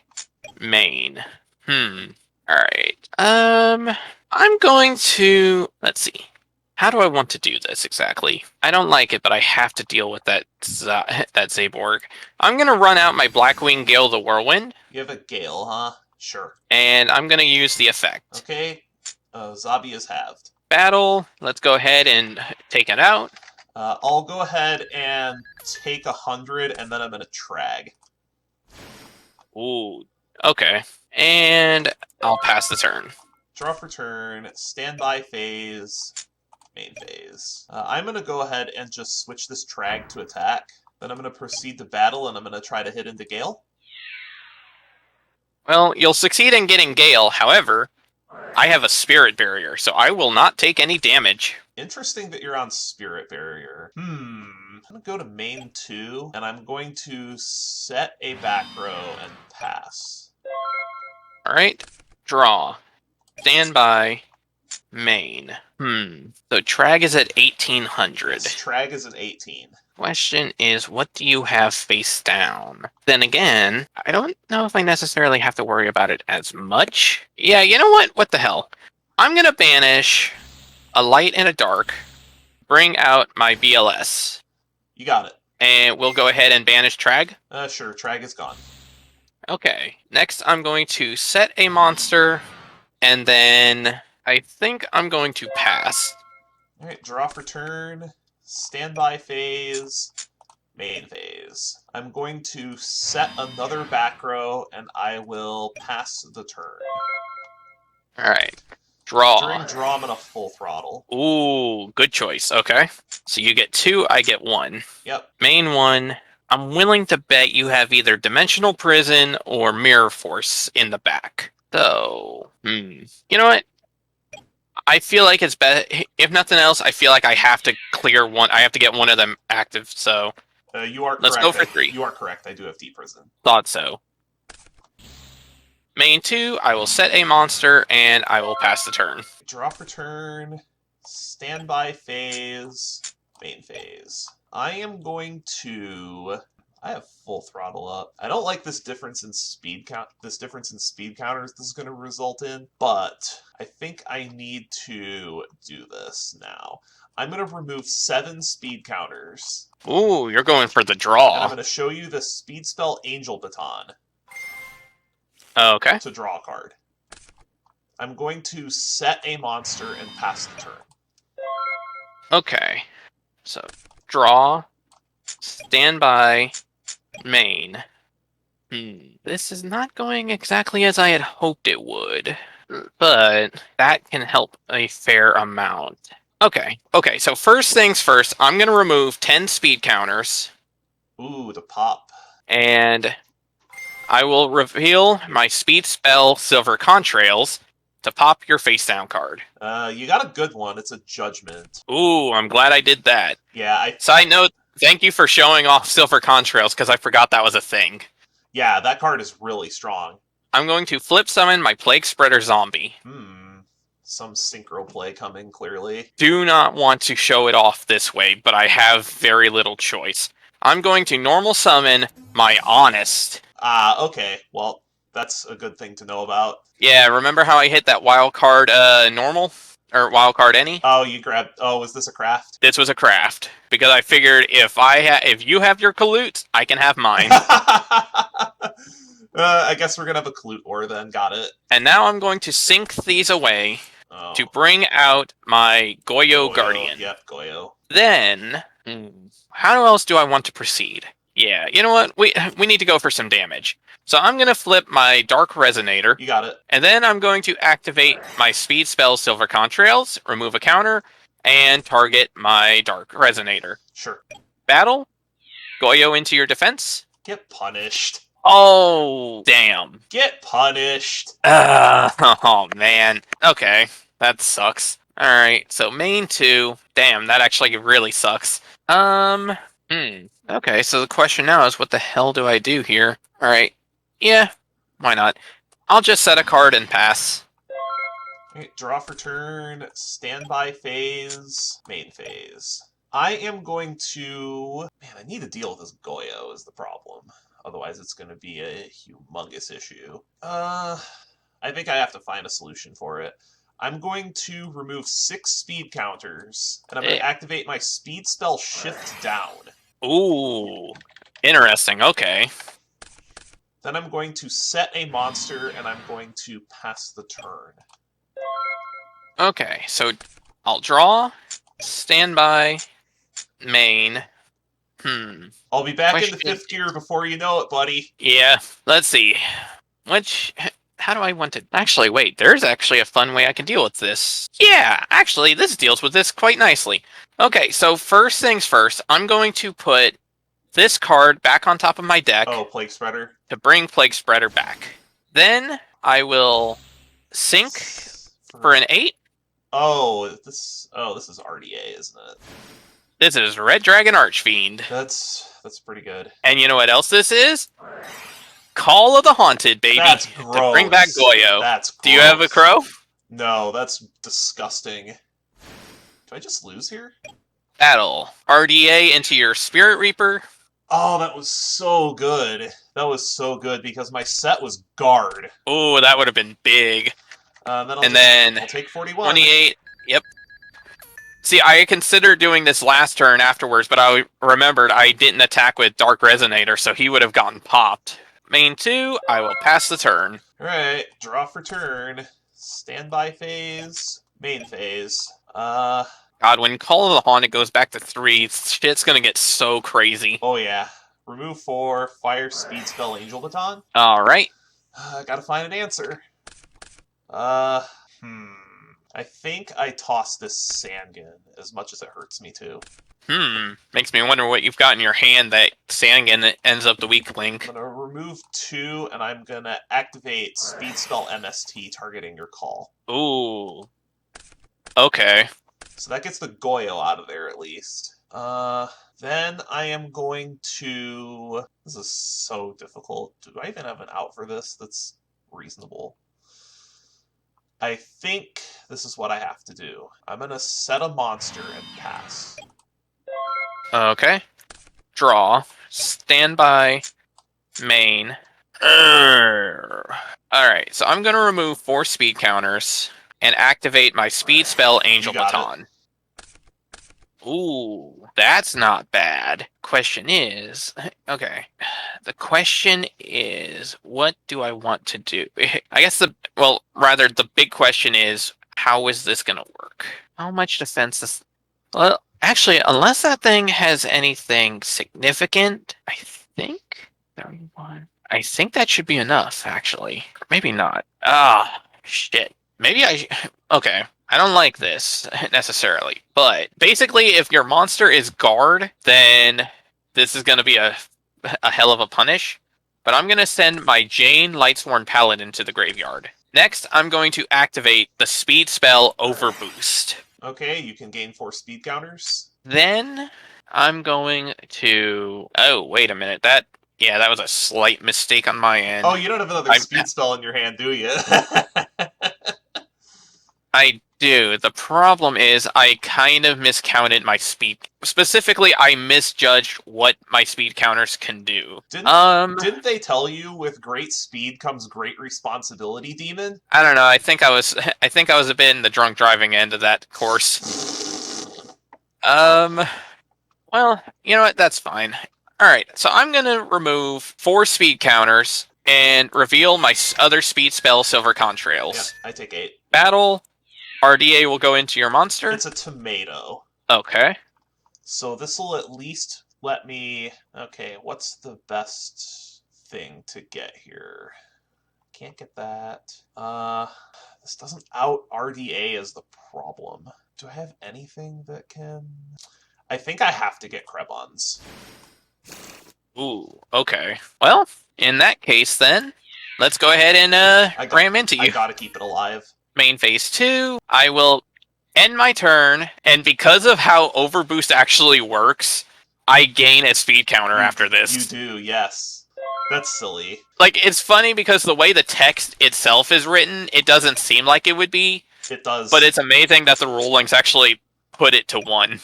Main. Alright. I'm going to... Let's see. How do I want to do this exactly? I don't like it, but I have to deal with that Zaborg. I'm going to run out my Blackwing Gale the Whirlwind. You have a Gale, huh? Sure. And I'm going to use the effect. Okay. Zabi is halved. Battle. Let's go ahead and take it out. I'll go ahead and take 100, and then I'm going to trag. Ooh, okay. And I'll pass the turn. Draw for turn, standby phase, main phase. I'm going to go ahead and just switch this trag to attack. Then I'm going to proceed to battle, and I'm going to try to hit into Gale. Well, you'll succeed in getting Gale, however, I have a Spirit Barrier, so I will not take any damage. Interesting that you're on Spirit Barrier. I'm going to go to main 2, and I'm going to set a back row and pass. Alright, draw. Standby, main. So Trag is at 1800. Yes, Trag is at 18. Question is, what do you have face down? Then again, I don't know if I necessarily have to worry about it as much. Yeah, you know what? What the hell? I'm going to banish a light and a dark, bring out my BLS. You got it. And we'll go ahead and banish Trag. Sure, Trag is gone. Okay, next I'm going to set a monster, and then I think I'm going to pass. Alright, draw for turn, standby phase, main phase. I'm going to set another back row, and I will pass the turn. Alright, draw. During draw, I'm going to full throttle. Ooh, good choice. Okay, so you get 2, I get 1. Yep. Main 1. I'm willing to bet you have either Dimensional Prison or Mirror Force in the back. So, you know what? I feel like it's better. If nothing else, I feel like I have to clear one. I have to get one of them active. So, you are correct. Let's go for 3. You are correct. I do have Deep Prison. Thought so. Main 2, I will set a monster and I will pass the turn. Draw for turn, standby phase, main phase. I am going to. I have full throttle up. I don't like this difference in speed count. This difference in speed counters this is going to result in, but I think I need to do this now. I'm going to remove 7 speed counters. Ooh, you're going for the And I'm draw. going to show you the speed spell Angel Baton Okay. to draw a card. I'm going to set a monster and pass the turn. Okay. So, draw, standby, main. This is not going exactly as I had hoped it would, but that can help a fair amount. Okay, so first things first, I'm going to remove 10 speed counters. Ooh, the pop. And I will reveal my speed spell Silver Contrails to pop your face down card. You got a good one. It's a Judgment. Ooh, I'm glad I did that. Yeah, Side note, thank you for showing off Silver Contrails, because I forgot that was a thing. Yeah, that card is really strong. I'm going to flip summon my Plague Spreader Zombie. Some synchro play coming, clearly. Do not want to show it off this way, but I have very little choice. I'm going to normal summon my Honest. Okay. Well, that's a good thing to know about. Yeah, remember how I hit that wild card normal? Or wild card any? Oh, you grabbed... Oh, was this a craft? This was a craft. Because I figured if you have your Kalutes, I can have mine. I guess we're gonna have a Kalute Ore then. Got it. And now I'm going to sync these away to bring out my Goyo Guardian. Yep, Goyo. Then, how else do I want to proceed? Yeah, you know what? We need to go for some damage. So I'm going to flip my Dark Resonator. You got it. And then I'm going to activate my speed spell Silver Contrails, remove a counter, and target my Dark Resonator. Sure. Battle. Goyo into your defense. Get punished. Oh, damn. Get punished. Oh, man. Okay, that sucks. Alright, so main 2. Damn, that actually really sucks. Okay, so the question now is, what the hell do I do here? Alright, yeah, why not? I'll just set a card and pass. Okay, draw for turn, standby phase, main phase. I am going to... Man, I need to deal with this Goyo is the problem. Otherwise, it's going to be a humongous issue. I think I have to find a solution for it. I'm going to remove 6 speed counters, and I'm going to activate my speed spell Shift Down. Ooh, interesting, okay. Then I'm going to set a monster, and I'm going to pass the turn. Okay, so I'll draw, standby, main. I'll be back in the Question. 5th gear before you know it, buddy. Yeah, let's see. How do I want to... Actually, wait, there's actually a fun way I can deal with this. Yeah, actually, this deals with this quite nicely. Okay, so first things first, I'm going to put this card back on top of my deck Oh, Plague Spreader. to bring Plague Spreader back. Then I will sink for an 8. This is RDA, isn't it? This is Red Dragon Archfiend. That's pretty good. And you know what else this is? Call of the Haunted, baby. That's gross. To bring back Goyo. That's gross. Do you have a crow? No, that's disgusting. Do I just lose here? Battle. RDA into your Spirit Reaper. Oh, that was so good. That was so good because my set was guard. Oh, that would have been big. Then I'll take 41. 28. Yep. See, I considered doing this last turn afterwards, but I remembered I didn't attack with Dark Resonator, so he would have gotten popped. Main 2, I will pass the turn. Alright, draw for turn. Standby phase. Main phase. God, when Call of the Haunted goes back to 3, shit's gonna get so crazy. Oh yeah. Remove 4, fire, speed spell, Angel Baton. Alright. Gotta find an answer. I think I toss this Sandgun, as much as it hurts me to. Makes me wonder what you've got in your hand that Sandgun ends up the weak link. I'm gonna remove 2, and I'm gonna activate Speed Spell MST, targeting your call. Ooh. Okay. So that gets the Goyo out of there, at least. Then I am going to... This is so difficult. Do I even have an out for this that's reasonable? I think this is what I have to do. I'm going to set a monster and pass. Okay. Draw. Standby. Main. Alright, so I'm going to remove 4 speed counters and activate my speed spell Angel Baton. Ooh, that's not bad. Question is... Okay. The question is, what do I want to do? I guess the big question is, how is this going to work? How much defense is... Well, actually, unless that thing has anything significant, I think that should be enough, actually. Maybe not. Shit. Maybe okay. I don't like this, necessarily. But, basically, if your monster is guard, then this is going to be a hell of a punish. But I'm going to send my Jane Lightsworn Paladin to the graveyard. Next, I'm going to activate the speed spell Overboost. Okay, you can gain 4 speed counters. Then, I'm going to... Oh, wait a minute. That was a slight mistake on my end. Oh, you don't have another speed spell in your hand, do you? I do. The problem is I kind of miscounted my speed. Specifically, I misjudged what my speed counters can do. Didn't they tell you with great speed comes great responsibility, Demon? I don't know. I think I was a bit in the drunk driving end of that course. Well, you know what? That's fine. All right. So I'm going to remove 4 speed counters and reveal my other speed spell Silver Contrails. Yeah, I take 8. Battle. RDA will go into your monster? It's a tomato. Okay. So this will at least let me... Okay, what's the best thing to get here? Can't get that. This doesn't out RDA as the problem. Do I have anything that can... I think I have to get Krebons. Ooh, okay. Well, in that case then, let's go ahead and ram into you. I gotta keep it alive. Main phase 2, I will end my turn, and because of how Overboost actually works, I gain a speed counter after this. You do, yes. That's silly. Like, it's funny because the way the text itself is written, it doesn't seem like it would be. It does. But it's amazing that the rulings actually put it to 1.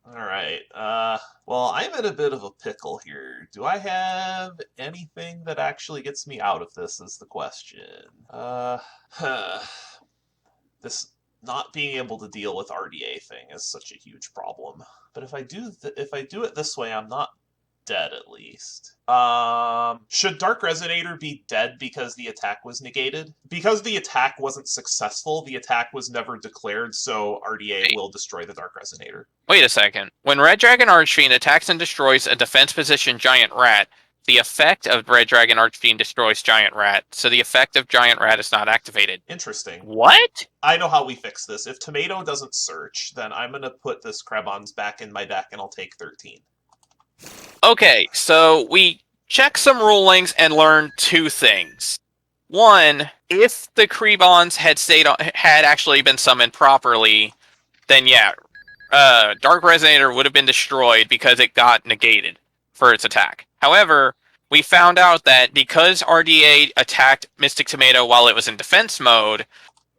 Alright, well, I'm in a bit of a pickle here. Do I have anything that actually gets me out of this is the question. This not being able to deal with RDA thing is such a huge problem. But if I do it this way, I'm not dead at least. Should Dark Resonator be dead because the attack was negated? Because the attack wasn't successful, the attack was never declared, so RDA will destroy the Dark Resonator. Wait a second. When Red Dragon Archfiend attacks and destroys a defense position Giant Rat, the effect of Red Dragon Archfiend destroys Giant Rat, so the effect of Giant Rat is not activated. Interesting. What? I know how we fix this. If Tomato doesn't search, then I'm going to put this Krebons back in my deck and I'll take 13. Okay, so we check some rulings and learn two things. One, if the Krebons had actually been summoned properly, then yeah, Dark Resonator would have been destroyed because it got negated for its attack. However, we found out that because RDA attacked Mystic Tomato while it was in defense mode,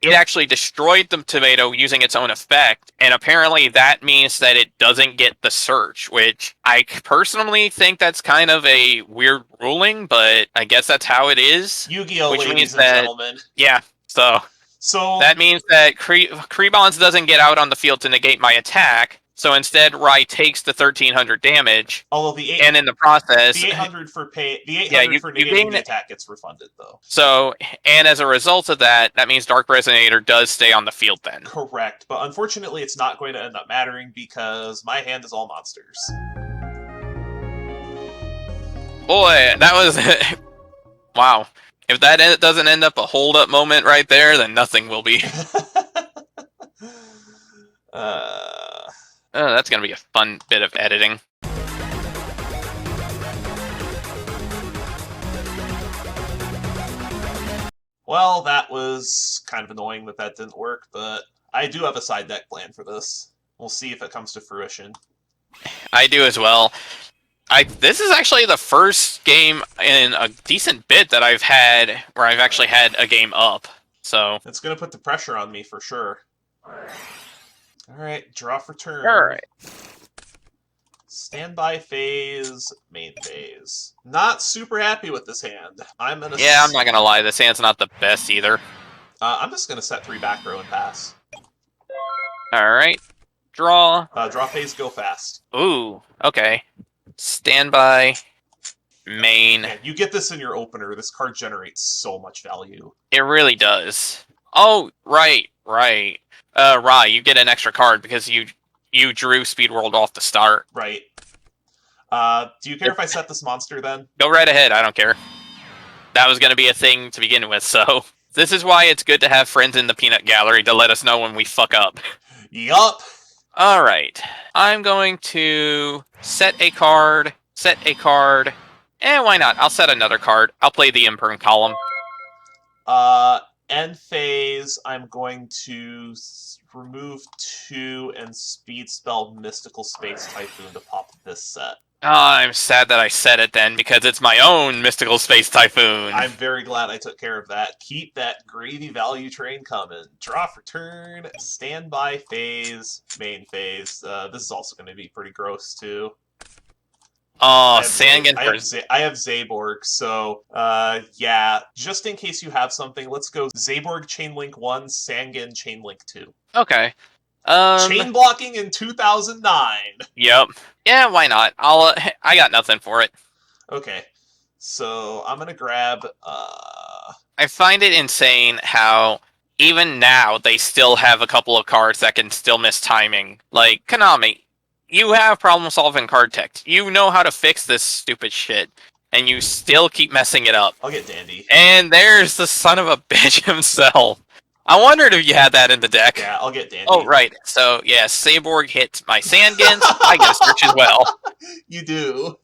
it actually destroyed the tomato using its own effect, and apparently that means that it doesn't get the search, which I personally think that's kind of a weird ruling, but I guess that's how it is. Yu-Gi-Oh, ladies and gentlemen. Yeah, so that means that Krebons doesn't get out on the field to negate my attack, so instead Rai takes the 1300 damage, although and in the process... The 800 for negating the attack gets refunded, though. So, and as a result of that, that means Dark Resonator does stay on the field then. Correct, but unfortunately it's not going to end up mattering because my hand is all monsters. Boy, that was... wow. If that doesn't end up a hold-up moment right there, then nothing will be. Oh, that's going to be a fun bit of editing. Well, that was kind of annoying that didn't work, but I do have a side deck plan for this. We'll see if it comes to fruition. I do as well. This is actually the first game in a decent bit that I've had where I've actually had a game up. So it's going to put the pressure on me for sure. Alright, draw for turn. Alright. Standby phase, main phase. Not super happy with this hand. I'm not gonna lie, this hand's not the best either. I'm just gonna set 3 back row and pass. Alright. Draw. Draw phase, go fast. Ooh, okay. Standby. Main. Man, you get this in your opener. This card generates so much value. It really does. Oh, right. Rai, you get an extra card because you drew Speed World off the start. Right. Do you care if I set this monster then? Go right ahead, I don't care. That was going to be a thing to begin with, so... This is why it's good to have friends in the peanut gallery to let us know when we fuck up. Yup! Alright. I'm going to set a card, why not? I'll set another card. I'll play the Imperm column. End phase, I'm going to remove 2 and speed spell Mystical Space Typhoon to pop this set. Oh, I'm sad that I said it then, because it's my own Mystical Space Typhoon. I'm very glad I took care of that. Keep that gravy value train coming. Draw for turn, standby phase, main phase. This is also going to be pretty gross, too. Oh, I have Zaborg, so, yeah. Just in case you have something, let's go Zaborg Chainlink 1, Sangan Chainlink 2. Okay. Chain blocking in 2009. Yep. Yeah, why not? I got nothing for it. Okay. So, I'm gonna grab, I find it insane how, even now, they still have a couple of cards that can still miss timing. Like, Konami, you have problem-solving card tech. You know how to fix this stupid shit, and you still keep messing it up. I'll get Dandy. And there's the son of a bitch himself. I wondered if you had that in the deck. Yeah, I'll get Dandy. Oh, right. So, yeah, Saborg hits my Sangans. I get a search as well. You do.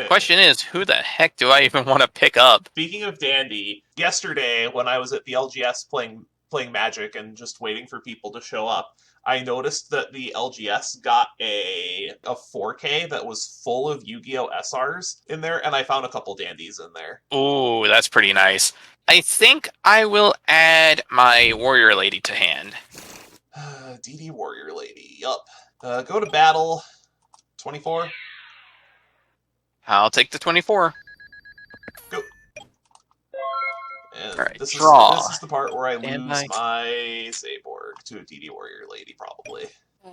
Question is, who the heck do I even want to pick up? Speaking of Dandy, yesterday when I was at the LGS playing Magic and just waiting for people to show up, I noticed that the LGS got a 4K that was full of Yu-Gi-Oh! SRs in there, and I found a couple Dandies in there. Ooh, that's pretty nice. I think I will add my Warrior Lady to hand. DD Warrior Lady, yup. Go to battle. 24. I'll take the 24. Go. And All right, this draw. Is the part where I lose Standby. my Zaborg to a DD Warrior Lady, probably.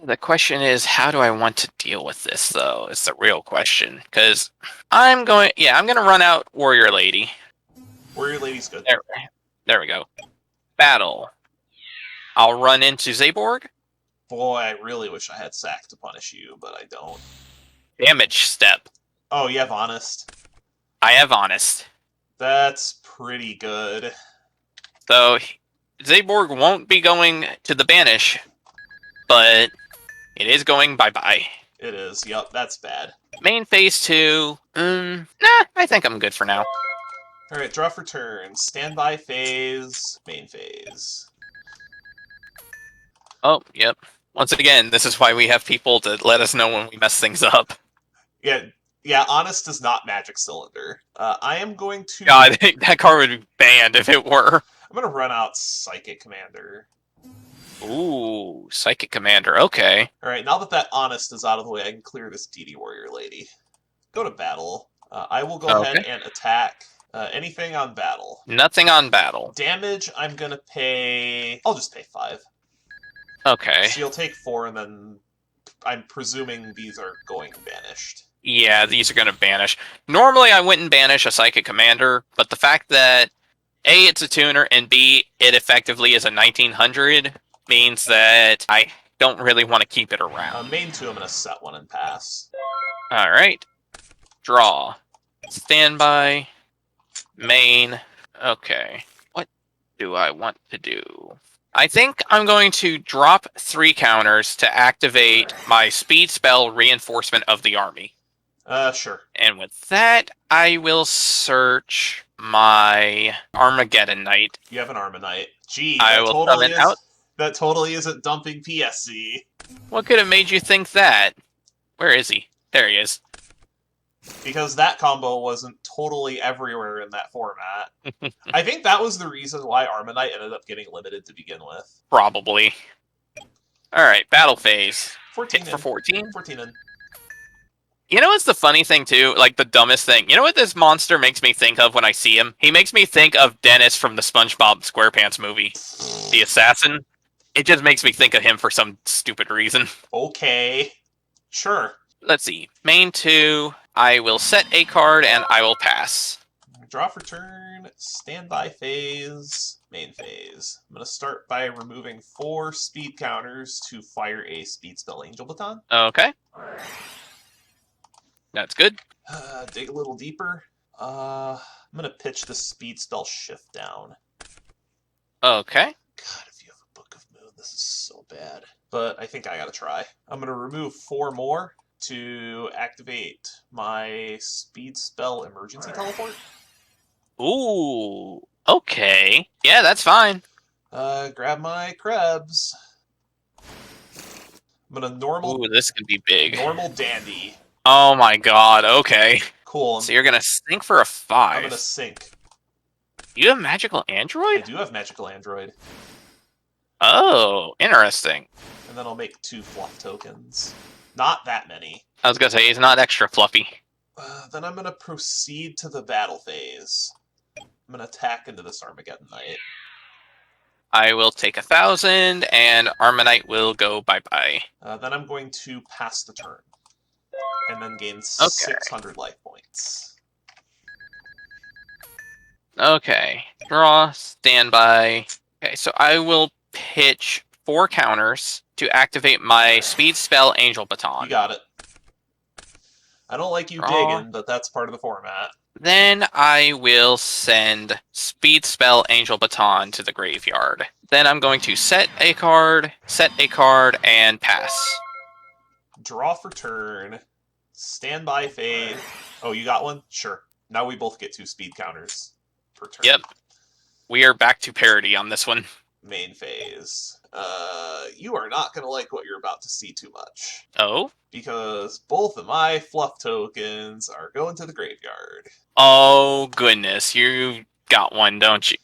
The question is, how do I want to deal with this, though? Is the real question. Because I'm going to run out Warrior Lady. Warrior Lady's good. There we go. Battle. I'll run into Zaborg. Boy, I really wish I had Sack to punish you, but I don't. Damage step. Oh, you have Honest. I have Honest. That's pretty good. So, Zaborg won't be going to the Banish, but it is going bye-bye. It is, yep, that's bad. Main phase 2. Nah, I think I'm good for now. Alright, draw for turn. Standby phase, main phase. Oh, yep. Once again, this is why we have people to let us know when we mess things up. Yeah, Honest is not Magic Cylinder. I am going to... God, that card would be banned if it were. I'm going to run out Psychic Commander. Ooh, Psychic Commander, okay. Alright, now that Honest is out of the way, I can clear this DD Warrior Lady. Go to battle. I will go ahead and attack anything on battle. Nothing on battle. Damage, I'm going to pay... I'll just pay 5. Okay. So you'll take 4, and then I'm presuming these are going banished. Yeah, these are going to banish. Normally, I wouldn't banish a Psychic Commander, but the fact that A, it's a tuner, and B, it effectively is a 1900 means that I don't really want to keep it around. Main 2, I'm going to set 1 and pass. Alright. Draw. Standby. Main. Okay. What do I want to do? I think I'm going to drop 3 counters to activate my speed spell Reinforcement of the Army. Sure. And with that, I will search my Armageddon Knight. You have an Armanite. Gee, that totally isn't dumping PSC. What could have made you think that? Where is he? There he is. Because that combo wasn't totally everywhere in that format. I think that was the reason why Armanite ended up getting limited to begin with. Probably. Alright, battle phase. 14 Hit for 14? 14 in. You know what's the funny thing, too? Like, the dumbest thing? You know what this monster makes me think of when I see him? He makes me think of Dennis from the SpongeBob SquarePants movie. The assassin. It just makes me think of him for some stupid reason. Okay. Sure. Let's see. Main 2... I will set a card, and I will pass. Draw for turn, standby phase, main phase. I'm going to start by removing 4 speed counters to fire a speed spell Angel Baton. Okay. That's good. Dig a little deeper. I'm going to pitch the speed spell Shift down. Okay. God, if you have a Book of Moon, this is so bad. But I think I got to try. I'm going to remove 4 more to activate my speed spell Emergency Teleport. Ooh, okay. Yeah, that's fine. Grab my Krebs. I'm gonna normal... Ooh, this could be big. Normal Dandy. Oh my god, okay. Cool. So you're gonna sink for a 5. I'm gonna sink. You have Magical Android? I do have Magical Android. Oh, interesting. And then I'll make 2 fluff tokens. Not that many. I was gonna say, he's not extra fluffy. Then I'm gonna proceed to the battle phase. I'm gonna attack into this Armageddon Knight. I will take 1,000, and Armanite will go bye-bye. Then I'm going to pass the turn. And then gain 600 life points. Okay. Draw, standby. Okay, so I will pitch 4 counters to activate my speed spell Angel Baton. You got it. I don't like you digging, but that's part of the format. Then I will send speed spell Angel Baton to the graveyard. Then I'm going to set a card, and pass. Draw for turn. Standby phase. Oh, you got one? Sure. Now we both get 2 speed counters per turn. Yep. We are back to parity on this one. Main phase. You are not going to like what you're about to see too much. Oh? Because both of my fluff tokens are going to the graveyard. Oh, goodness. You got one, don't you?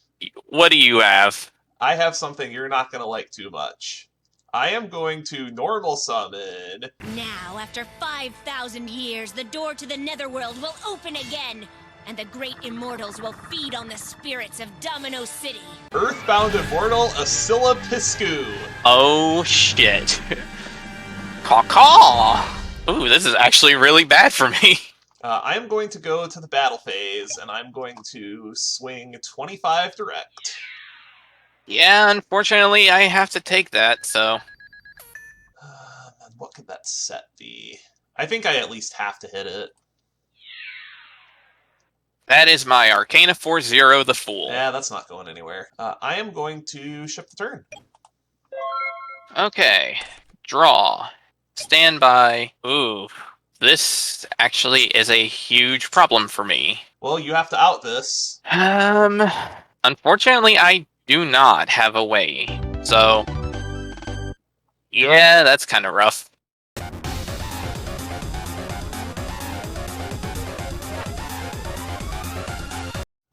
What do you have? I have something you're not going to like too much. I am going to normal summon... Now, after 5,000 years, the door to the Netherworld will open again, and the great immortals will feed on the spirits of Domino City. Earthbound Immortal Ascilla Piscu. Oh, shit. Caw-caw! Ooh, this is actually really bad for me. I am going to go to the battle phase, and I'm going to swing 25 direct. Yeah, unfortunately, I have to take that, so... And what could that set be? I think I at least have to hit it. That is my Arcana 4-0, the Fool. Yeah, that's not going anywhere. I am going to shift the turn. Okay. Draw. Standby. Ooh. This actually is a huge problem for me. Well, you have to out this. Unfortunately, I do not have a way. So... yeah, that's kind of rough.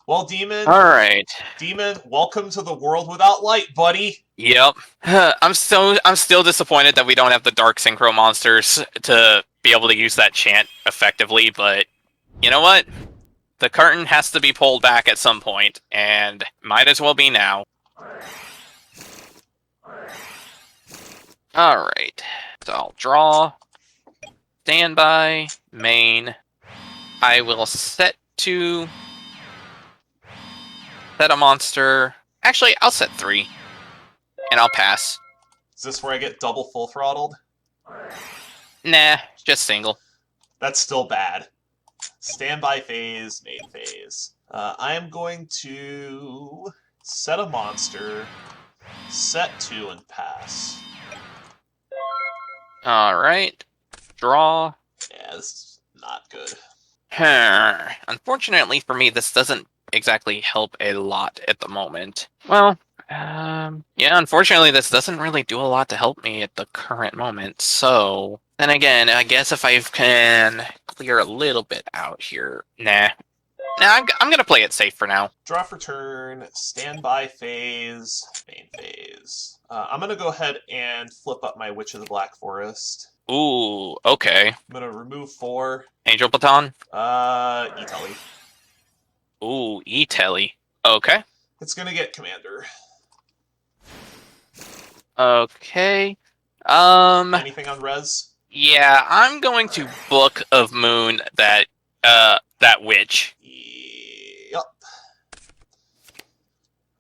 Well, Demon. Alright. Demon, welcome to the world without light, buddy. Yep. I'm still disappointed that we don't have the Dark Synchro monsters to be able to use that chant effectively, but you know what? The curtain has to be pulled back at some point, and might as well be now. Alright. So I'll draw. Standby. Main. I will set to... set a monster. Actually, I'll set 3. And I'll pass. Is this where I get double full throttled? Nah, just single. That's still bad. Standby phase, main phase. I am going to set a monster, set 2, and pass. Alright. Draw. Yeah, this is not good. Unfortunately for me, this doesn't exactly help a lot at the moment. Well, yeah, unfortunately this doesn't really do a lot to help me at the current moment, so... then again, I guess if I can clear a little bit out here... Nah, I'm gonna play it safe for now. Draw for turn, standby phase, main phase. I'm gonna go ahead and flip up my Witch of the Black Forest. Ooh, okay. I'm gonna remove 4. Angel Baton? E-Telly. Ooh, E-Telly. Okay. It's gonna get Commander. Okay. Anything on res? Yeah, I'm going to Book of Moon that witch. Yep.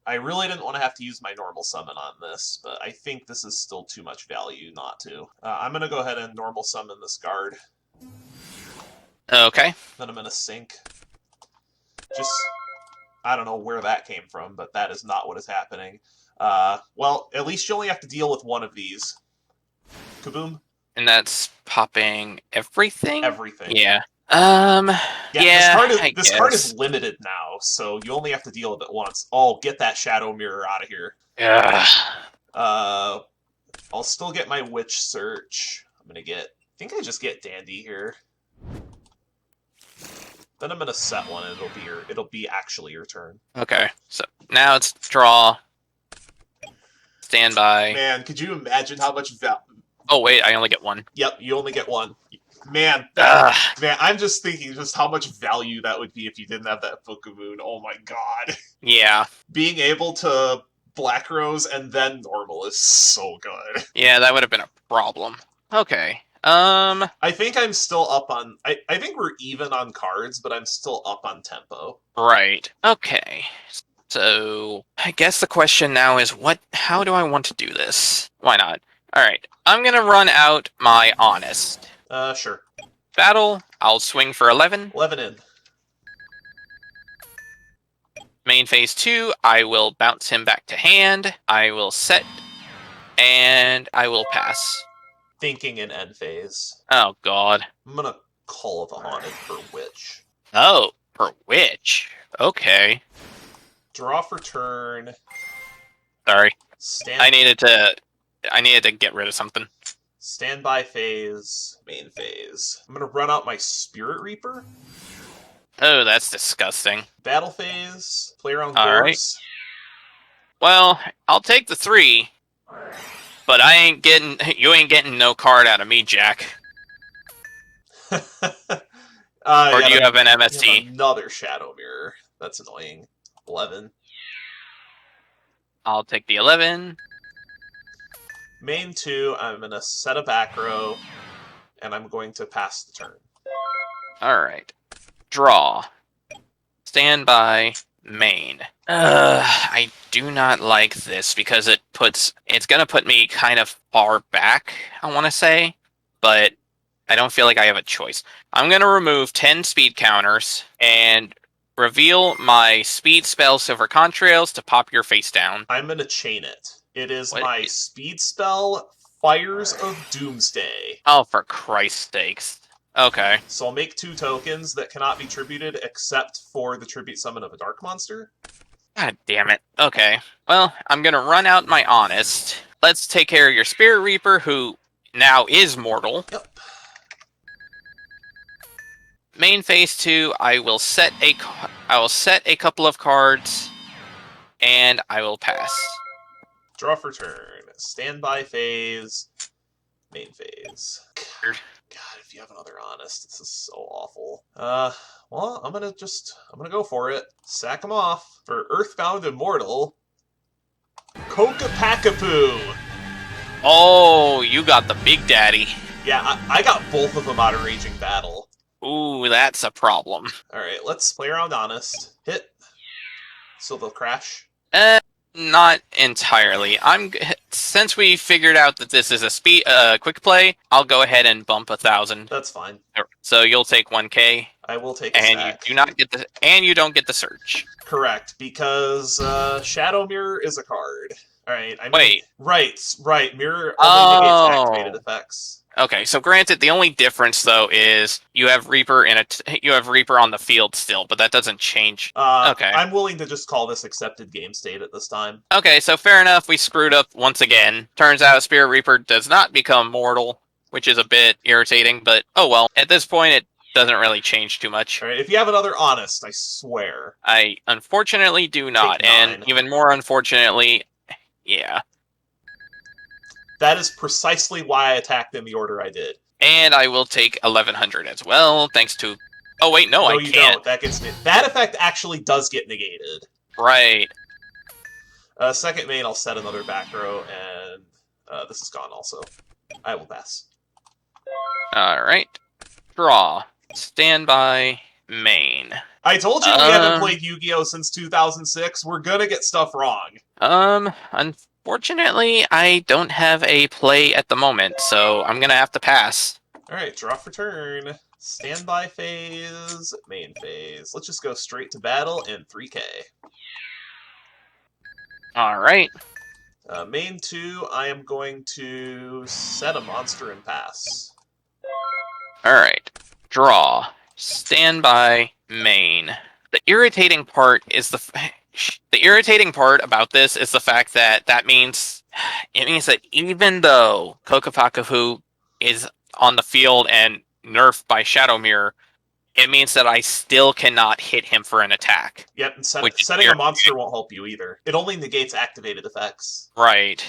I really didn't want to have to use my normal summon on this, but I think this is still too much value not to. I'm gonna go ahead and normal summon this guard. Okay. Then I'm gonna sink. Just, I don't know where that came from, but that is not what is happening. Well, at least you only have to deal with one of these. Kaboom. And that's popping everything? Everything. Yeah. Yeah, this I card guess. is limited now, so you only have to deal with it once. Oh, get that Shadow Mirror out of here. Ugh. I'll still get my Witch Search. I think I just get Dandy here. Then I'm gonna set one, and it'll be actually your turn. Okay, so now it's draw. Standby. Man, could you imagine how much Oh wait, I only get 1. Yep, you only get 1. Man, man, I'm just thinking just how much value that would be if you didn't have that Book of Moon. Oh my god. Yeah. Being able to Black Rose and then normal is so good. Yeah, that would have been a problem. Okay. I think I'm still up on... I think we're even on cards, but I'm still up on tempo. Right. Okay. So, I guess the question now is how do I want to do this? Why not? Alright, I'm gonna run out my Honest. Sure. Battle, I'll swing for 11. 11 in. Main phase 2, I will bounce him back to hand. I will set, and I will pass. Thinking in end phase. Oh god. I'm gonna Call of the Haunted for Witch. Oh, for Witch. Okay. Draw for turn. Sorry. Stand... I needed to get rid of something. Standby phase, main phase. I'm gonna run out my Spirit Reaper. Oh, that's disgusting. Battle phase, play around All right. dwarves. Well, I'll take the 3, but you ain't getting no card out of me, Jack. Or do you have an MST? You have another Shadow Mirror. That's annoying. 11. I'll take the 11. Main 2, I'm going to set a back row, and I'm going to pass the turn. Alright. Draw. Stand by. Main. I do not like this because it's gonna put me kind of far back, I want to say, but I don't feel like I have a choice. I'm gonna remove 10 speed counters and reveal my speed spell Silver Contrails to pop your face down. I'm going to chain it. It is What? my speed spell, Fires of Doomsday. Oh, for Christ's sakes. Okay. So I'll make 2 tokens that cannot be tributed except for the tribute summon of a dark monster. God damn it. Okay. Well, I'm gonna run out my Honest. Let's take care of your Spirit Reaper, who now is mortal. Yep. Main phase 2, I will set a couple of cards, and I will pass. Draw for turn. Standby phase. Main phase. God, if you have another Honest, this is so awful. Well, I'm gonna go for it. Sack him off. For Earthbound Immortal, Kokapakapoo. Oh, you got the Big Daddy. Yeah, I got both of them out of Raging Battle. Ooh, that's a problem. Alright, let's play around Honest. Hit. So they'll crash. Not entirely. Since we figured out that this is a quick play, I'll go ahead and bump 1,000. That's fine. So you'll take 1K. I will take a and stack. you don't get the search. Correct, because Shadow Mirror is a card. Alright, Wait. Right. Mirror only negates activated effects. Okay, so granted, the only difference though is you have Reaper on the field still, but that doesn't change. Okay. I'm willing to just call this accepted game state at this time. Okay, so fair enough. We screwed up once again. Turns out Spirit Reaper does not become mortal, which is a bit irritating, but oh well. At this point, it doesn't really change too much. Alright, if you have another Honest, I swear. I unfortunately do not, Take 9. and even more unfortunately, yeah. That is precisely why I attacked in the order I did. And I will take 1,100 as well, thanks to... Oh wait, no, I you can't. Don't. That effect actually does get negated. Right. Second main, I'll set another back row, and this is gone also. I will pass. Alright. Draw. Standby. Main. I told you we haven't played Yu-Gi-Oh! Since 2006. We're gonna get stuff wrong. Unfortunately, I don't have a play at the moment, so I'm gonna have to pass. Alright, draw for turn. Standby phase, main phase. Let's just go straight to battle in 3K. Alright. Main 2, I am going to set a monster and pass. Alright. Draw. Standby. Main. The irritating part about this is the fact that means that even though Kokapakapoo is on the field and nerfed by Shadow Mirror, it means that I still cannot hit him for an attack. Yep, and setting a monster won't help you either. It only negates activated effects. Right.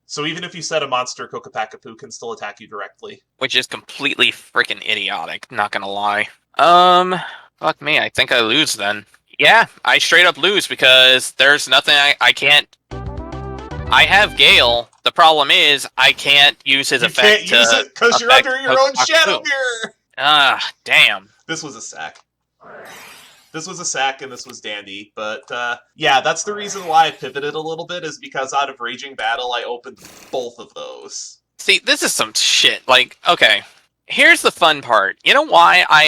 So even if you set a monster, Kokapakapoo can still attack you directly. Which is completely freaking idiotic, not gonna lie. Fuck me, I think I lose then. Yeah, I straight up lose because there's nothing I can't... I have Gale. The problem is, I can't use his effect. You can't use it because you're under your own Shadow Mirror! Ah, damn. This was a sack. This was a sack and this was dandy, but yeah, that's the reason why I pivoted a little bit, is because out of Raging Battle, I opened both of those. See, this is some shit. Like, okay. Here's the fun part. You know why I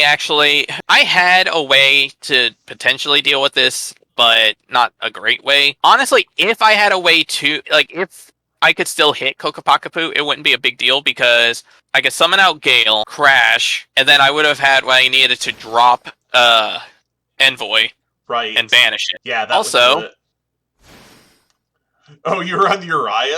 had a way to potentially deal with this, but not a great way. Honestly, if I had a way to, if I could still hit Kokapakapoo, it wouldn't be a big deal because I could summon out Gale, crash, and then I would have had what I needed to drop Envoy. Right. And banish it. Yeah, that also, would do it. Oh, you're on Uriah?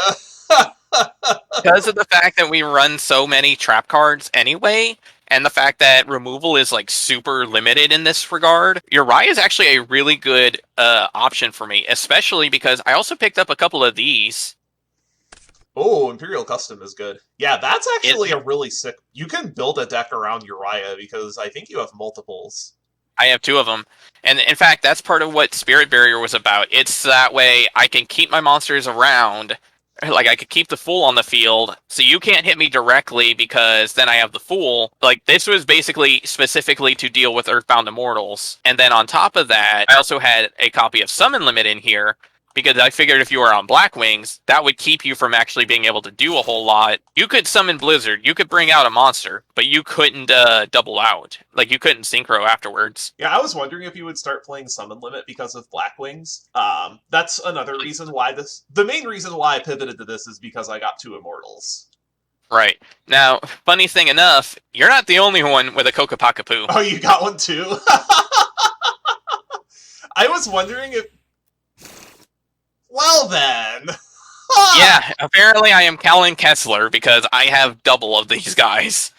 Because of the fact that we run so many trap cards anyway, and the fact that removal is super limited in this regard, Uriah is actually a really good option for me, especially because I also picked up a couple of these. Oh, Imperial Custom is good. Yeah, that's actually a really sick... You can build a deck around Uriah because I think you have multiples. I have 2 of them. And in fact, that's part of what Spirit Barrier was about. It's that way I can keep my monsters around Like, I could keep the Fool on the field, so you can't hit me directly because then I have the Fool. Like, this was basically specifically to deal with Earthbound Immortals. And then on top of that, I also had a copy of Summon Limit in here, because I figured if you were on Black Wings, that would keep you from actually being able to do a whole lot. You could summon Blizzard, you could bring out a monster, but you couldn't double out. Like, you couldn't synchro afterwards. Yeah, I was wondering if you would start playing Summon Limit because of Black Wings. That's another reason why the main reason why I pivoted to this is because I got 2 Immortals. Right. Now, funny thing enough, you're not the only one with a Kokopakapoo. Oh, you got one too? I was wondering if... Well then... Yeah, apparently I am Callan Kessler because I have double of these guys.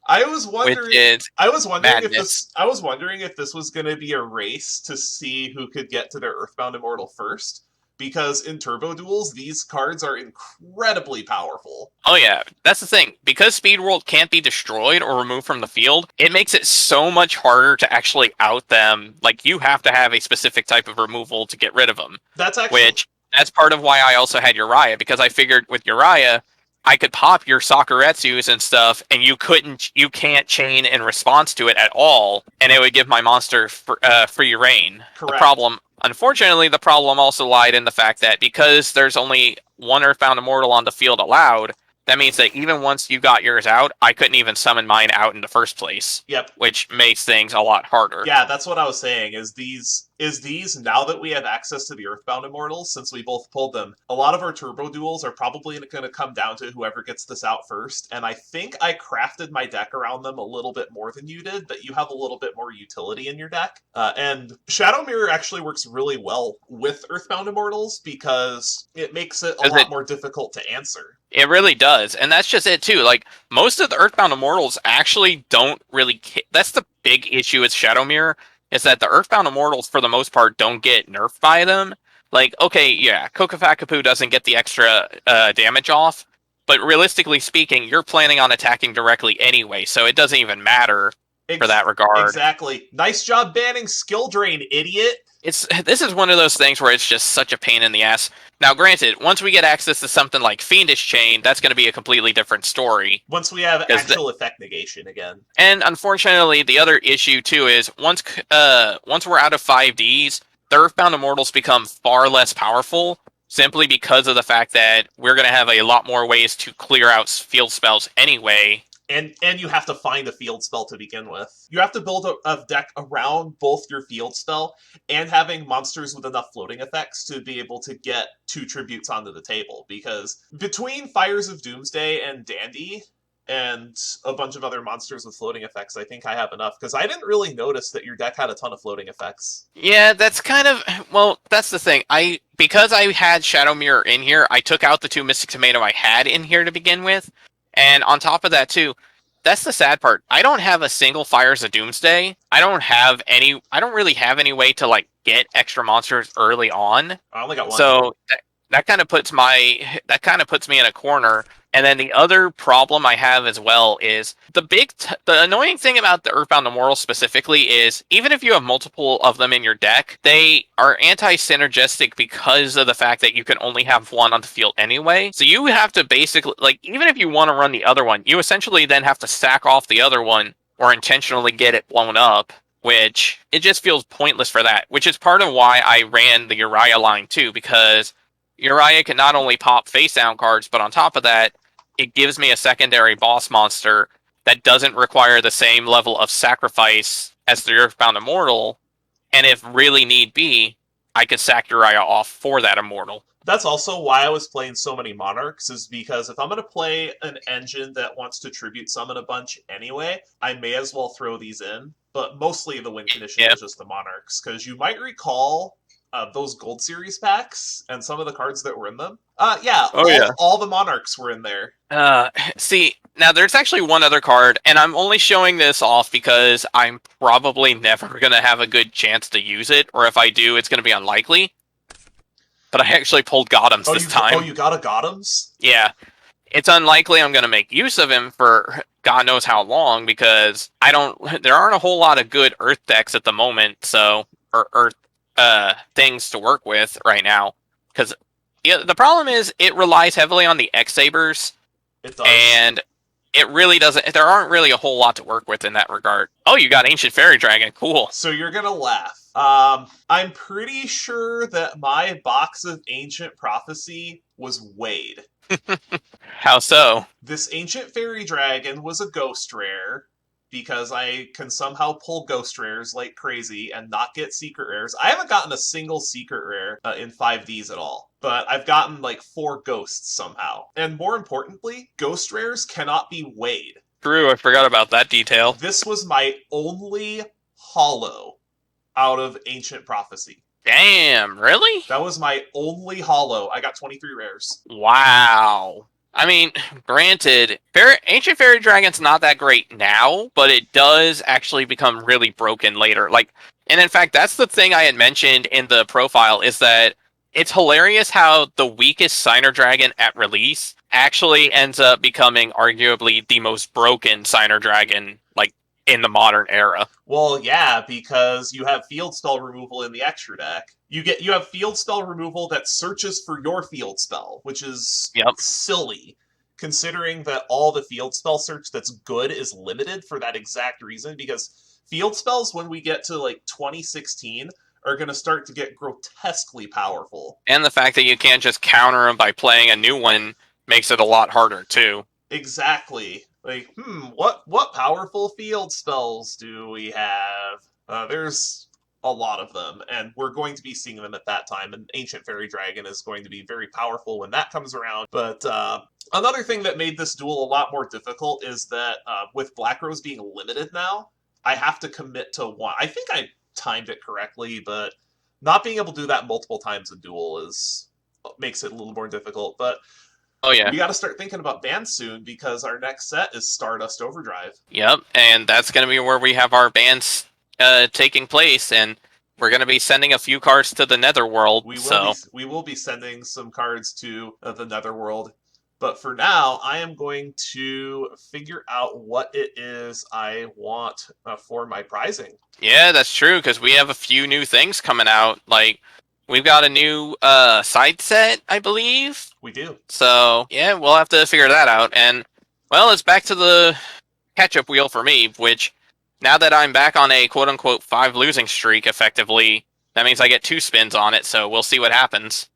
I was wondering madness. I was wondering if this was going to be a race to see who could get to their Earthbound Immortal first, because in Turbo Duels these cards are incredibly powerful. Oh yeah, that's the thing. Because Speed World can't be destroyed or removed from the field, it makes it so much harder to actually out them. Like, you have to have a specific type of removal to get rid of them. That's part of why I also had Uriah, because I figured with Uriah, I could pop your Sakuretsus and stuff, and you can't chain in response to it at all, and it would give my monster free reign. Correct. Unfortunately, the problem also lied in the fact that because there's only one Earthbound Immortal on the field allowed, that means that even once you got yours out, I couldn't even summon mine out in the first place. Yep. Which makes things a lot harder. Yeah, that's what I was saying, is these, now that we have access to the Earthbound Immortals, since we both pulled them, a lot of our Turbo Duels are probably going to come down to whoever gets this out first, and I think I crafted my deck around them a little bit more than you did, but you have a little bit more utility in your deck. And Shadow Mirror actually works really well with Earthbound Immortals, because it makes it a lot more difficult to answer. It really does, and that's just it too. Like, most of the Earthbound Immortals actually don't really... That's the big issue with Shadow Mirror, is that the Earthbound Immortals, for the most part, don't get nerfed by them. Like, okay, yeah, Kokopakapoo doesn't get the extra damage off, but realistically speaking, you're planning on attacking directly anyway, so it doesn't even matter for that regard. Exactly. Nice job banning Skill Drain, idiot! This is one of those things where it's just such a pain in the ass. Now, granted, once we get access to something like Fiendish Chain, that's going to be a completely different story. Once we have actual effect negation again. And unfortunately, the other issue too is once we're out of 5Ds, the Earthbound Immortals become far less powerful, simply because of the fact that we're going to have a lot more ways to clear out field spells anyway. And you have to find a field spell to begin with. You have to build a deck around both your field spell and having monsters with enough floating effects to be able to get 2 tributes onto the table. Because between Fires of Doomsday and Dandy and a bunch of other monsters with floating effects, I think I have enough. Because I didn't really notice that your deck had a ton of floating effects. Yeah, that's kind of... Well, that's the thing. Because I had Shadow Mirror in here, I took out the 2 Mystic Tomato I had in here to begin with. And on top of that, too, that's the sad part. I don't have a single Fires of Doomsday. I don't really have any way to, like, get extra monsters early on. I only got one. So that kind of puts me in a corner. And then the other problem I have as well is the annoying thing about the Earthbound Immortal specifically is even if you have multiple of them in your deck, they are anti-synergistic because of the fact that you can only have one on the field anyway. So you have to basically, like, even if you want to run the other one, you essentially then have to sack off the other one or intentionally get it blown up, which it just feels pointless for that, which is part of why I ran the Uriah line too, because Uriah can not only pop face down cards, but on top of that, it gives me a secondary boss monster that doesn't require the same level of sacrifice as the Earthbound Immortal, and if really need be, I could sack Uriah off for that Immortal. That's also why I was playing so many Monarchs, is because if I'm going to play an engine that wants to tribute summon a bunch anyway, I may as well throw these in, but mostly the win condition is just the Monarchs, because you might recall those Gold Series packs and some of the cards that were in them. All the Monarchs were in there. See, now there's actually one other card, and I'm only showing this off because I'm probably never going to have a good chance to use it, or if I do, it's going to be unlikely. But I actually pulled Gothams this time. Oh, you got a Gothams? Yeah. It's unlikely I'm going to make use of him for God knows how long, because there aren't a whole lot of good Earth decks at the moment, or Earth things to work with right now, because Yeah, the problem is it relies heavily on the X-Sabers, It does. and it really doesn't. There aren't really a whole lot to work with in that regard. Oh, you got Ancient Fairy Dragon. Cool. So you're gonna laugh. I'm pretty sure that my box of Ancient Prophecy was weighed. How so? This Ancient Fairy Dragon was a ghost rare, because I can somehow pull ghost rares like crazy and not get secret rares. I haven't gotten a single secret rare in 5Ds at all, but I've gotten like 4 ghosts somehow. And more importantly, ghost rares cannot be weighed. True, I forgot about that detail. This was my only holo out of Ancient Prophecy. Damn, really? That was my only holo. I got 23 rares. Wow. I mean, granted, Ancient Fairy Dragon's not that great now, but it does actually become really broken later. Like, and in fact, that's the thing I had mentioned in the profile, is that it's hilarious how the weakest Signer Dragon at release actually ends up becoming arguably the most broken Signer Dragon, like, in the modern era. Well, yeah, because you have field spell removal in the extra deck. You have field spell removal that searches for your field spell, which is silly, considering that all the field spell search that's good is limited for that exact reason, because field spells, when we get to like 2016, are going to start to get grotesquely powerful. And the fact that you can't just counter them by playing a new one makes it a lot harder, too. Exactly. Like, what powerful field spells do we have? There's a lot of them, and we're going to be seeing them at that time, and Ancient Fairy Dragon is going to be very powerful when that comes around. But another thing that made this duel a lot more difficult is that with Black Rose being limited now, I have to commit to one. I think I timed it correctly, but not being able to do that multiple times a duel makes it a little more difficult. But oh yeah, we got to start thinking about bans soon, because our next set is Stardust Overdrive. Yep, and that's going to be where we have our bans taking place, and we're going to be sending a few cards to the Netherworld. We will be sending some cards to the Netherworld. But for now, I am going to figure out what it is I want for my prizing. Yeah, that's true, because we have a few new things coming out. Like, we've got a new side set, I believe. We do. So, yeah, we'll have to figure that out. And, well, it's back to the catch-up wheel for me, which, now that I'm back on a quote-unquote 5 losing streak, effectively, that means I get 2 spins on it, so we'll see what happens.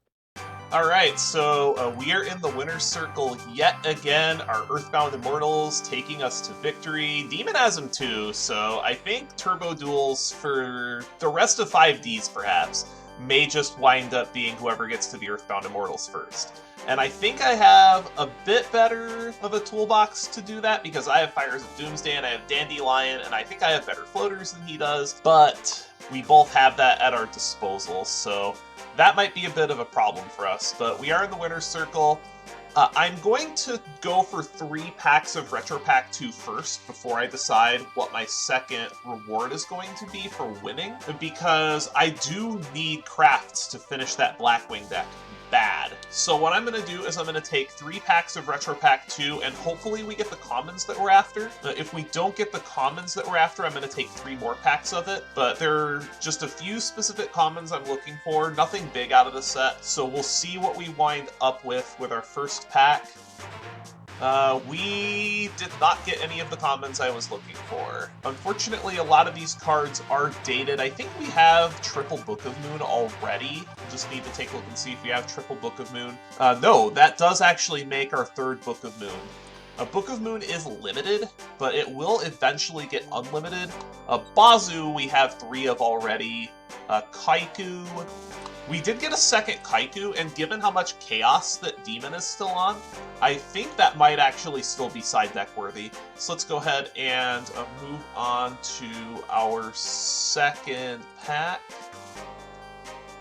Alright, so we are in the winner's circle yet again. Our Earthbound Immortals taking us to victory. Demon has them too, so I think Turbo Duels for the rest of 5Ds, perhaps, may just wind up being whoever gets to the Earthbound Immortals first. And I think I have a bit better of a toolbox to do that, because I have Fires of Doomsday and I have Dandelion, and I think I have better floaters than he does, but we both have that at our disposal, so that might be a bit of a problem for us. But we are in the winner's circle. I'm going to go for 3 packs of Retro Pack 2 first before I decide what my second reward is going to be for winning, because I do need crafts to finish that Blackwing deck bad. So what I'm going to do is I'm going to take 3 packs of Retro Pack 2, and hopefully we get the commons that we're after. If we don't get the commons that we're after, I'm going to take 3 more packs of it, but there are just a few specific commons I'm looking for, nothing big out of the set, so we'll see what we wind up with our first pack. We did not get any of the commons I was looking for. Unfortunately, a lot of these cards are dated. I think we have Triple Book of Moon already. Just need to take a look and see if we have Triple Book of Moon. No, that does actually make our 3rd Book of Moon. A Book of Moon is limited, but it will eventually get unlimited. Bazu we have 3 of already. Kaiku. We did get a second Kaiku, and given how much chaos that Demon is still on, I think that might actually still be side deck worthy. So let's go ahead and move on to our second pack.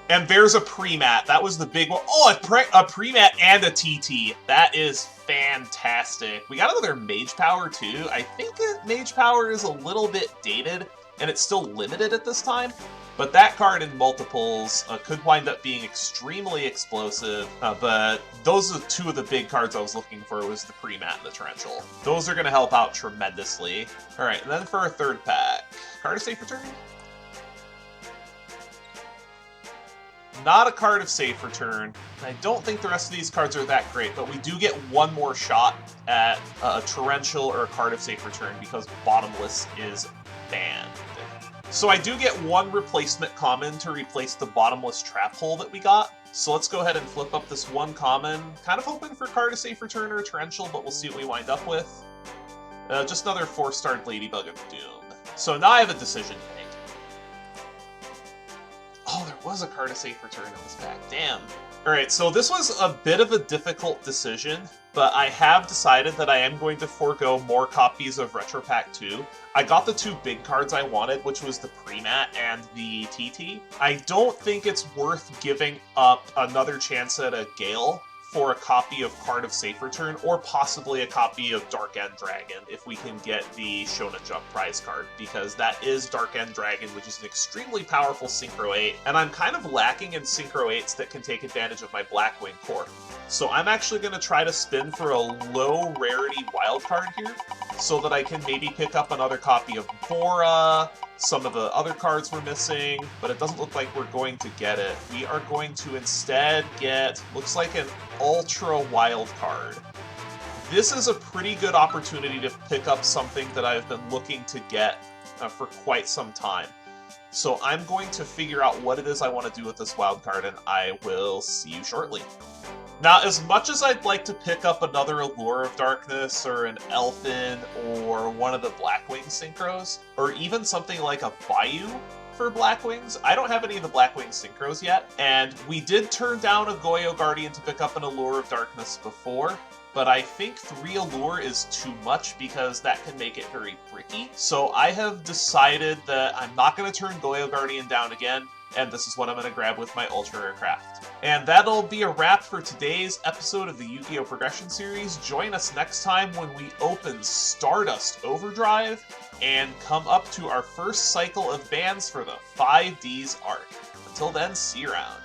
And there's a pre-mat. That was the big one. Oh, a pre-mat and a TT. That is fantastic. We got another Mage Power too. I think Mage Power is a little bit dated, and it's still limited at this time. But that card in multiples could wind up being extremely explosive, but those are 2 of the big cards I was looking for, was the pre-mat and the torrential. Those are going to help out tremendously. Alright, and then for our 3rd pack, card of safe return? Not a card of safe return. I don't think the rest of these cards are that great, but we do get one more shot at a torrential or a card of safe return because bottomless is banned. So I do get one replacement common to replace the bottomless trap hole that we got. So let's go ahead and flip up this one common. Kind of hoping for card of safe return or a torrential, but we'll see what we wind up with. Just another 4-starred Ladybug of Doom. So now I have a decision to make. Oh, there was a card of safe return in this pack. Damn. Alright, so this was a bit of a difficult decision, but I have decided that I am going to forego more copies of Retro Pack 2. I got the 2 big cards I wanted, which was the Premat and the TT. I don't think it's worth giving up another chance at a Gale for a copy of Card of Safe Return, or possibly a copy of Dark End Dragon if we can get the Shonen Jump prize card, because that is Dark End Dragon, which is an extremely powerful Synchro 8, and I'm kind of lacking in Synchro 8s that can take advantage of my Blackwing core. So I'm actually going to try to spin for a low rarity wild card here, so that I can maybe pick up another copy of Bora. Some of the other cards we're missing, but it doesn't look like we're going to get it. We are going to instead get, looks like an Ultra Wild card. This is a pretty good opportunity to pick up something that I've been looking to get for quite some time. So I'm going to figure out what it is I want to do with this wild card, and I will see you shortly. Now, as much as I'd like to pick up another Allure of Darkness, or an Elfin, or one of the Blackwing Synchros, or even something like a Bayou for Blackwings, I don't have any of the Blackwing Synchros yet, and we did turn down a Goyo Guardian to pick up an Allure of Darkness before, but I think 3 Allure is too much because that can make it very bricky. So I have decided that I'm not going to turn Goyo Guardian down again, and this is what I'm going to grab with my Ultra Aircraft. And that'll be a wrap for today's episode of the Yu-Gi-Oh! Progression Series. Join us next time when we open Stardust Overdrive and come up to our first cycle of bans for the 5Ds arc. Until then, see you around.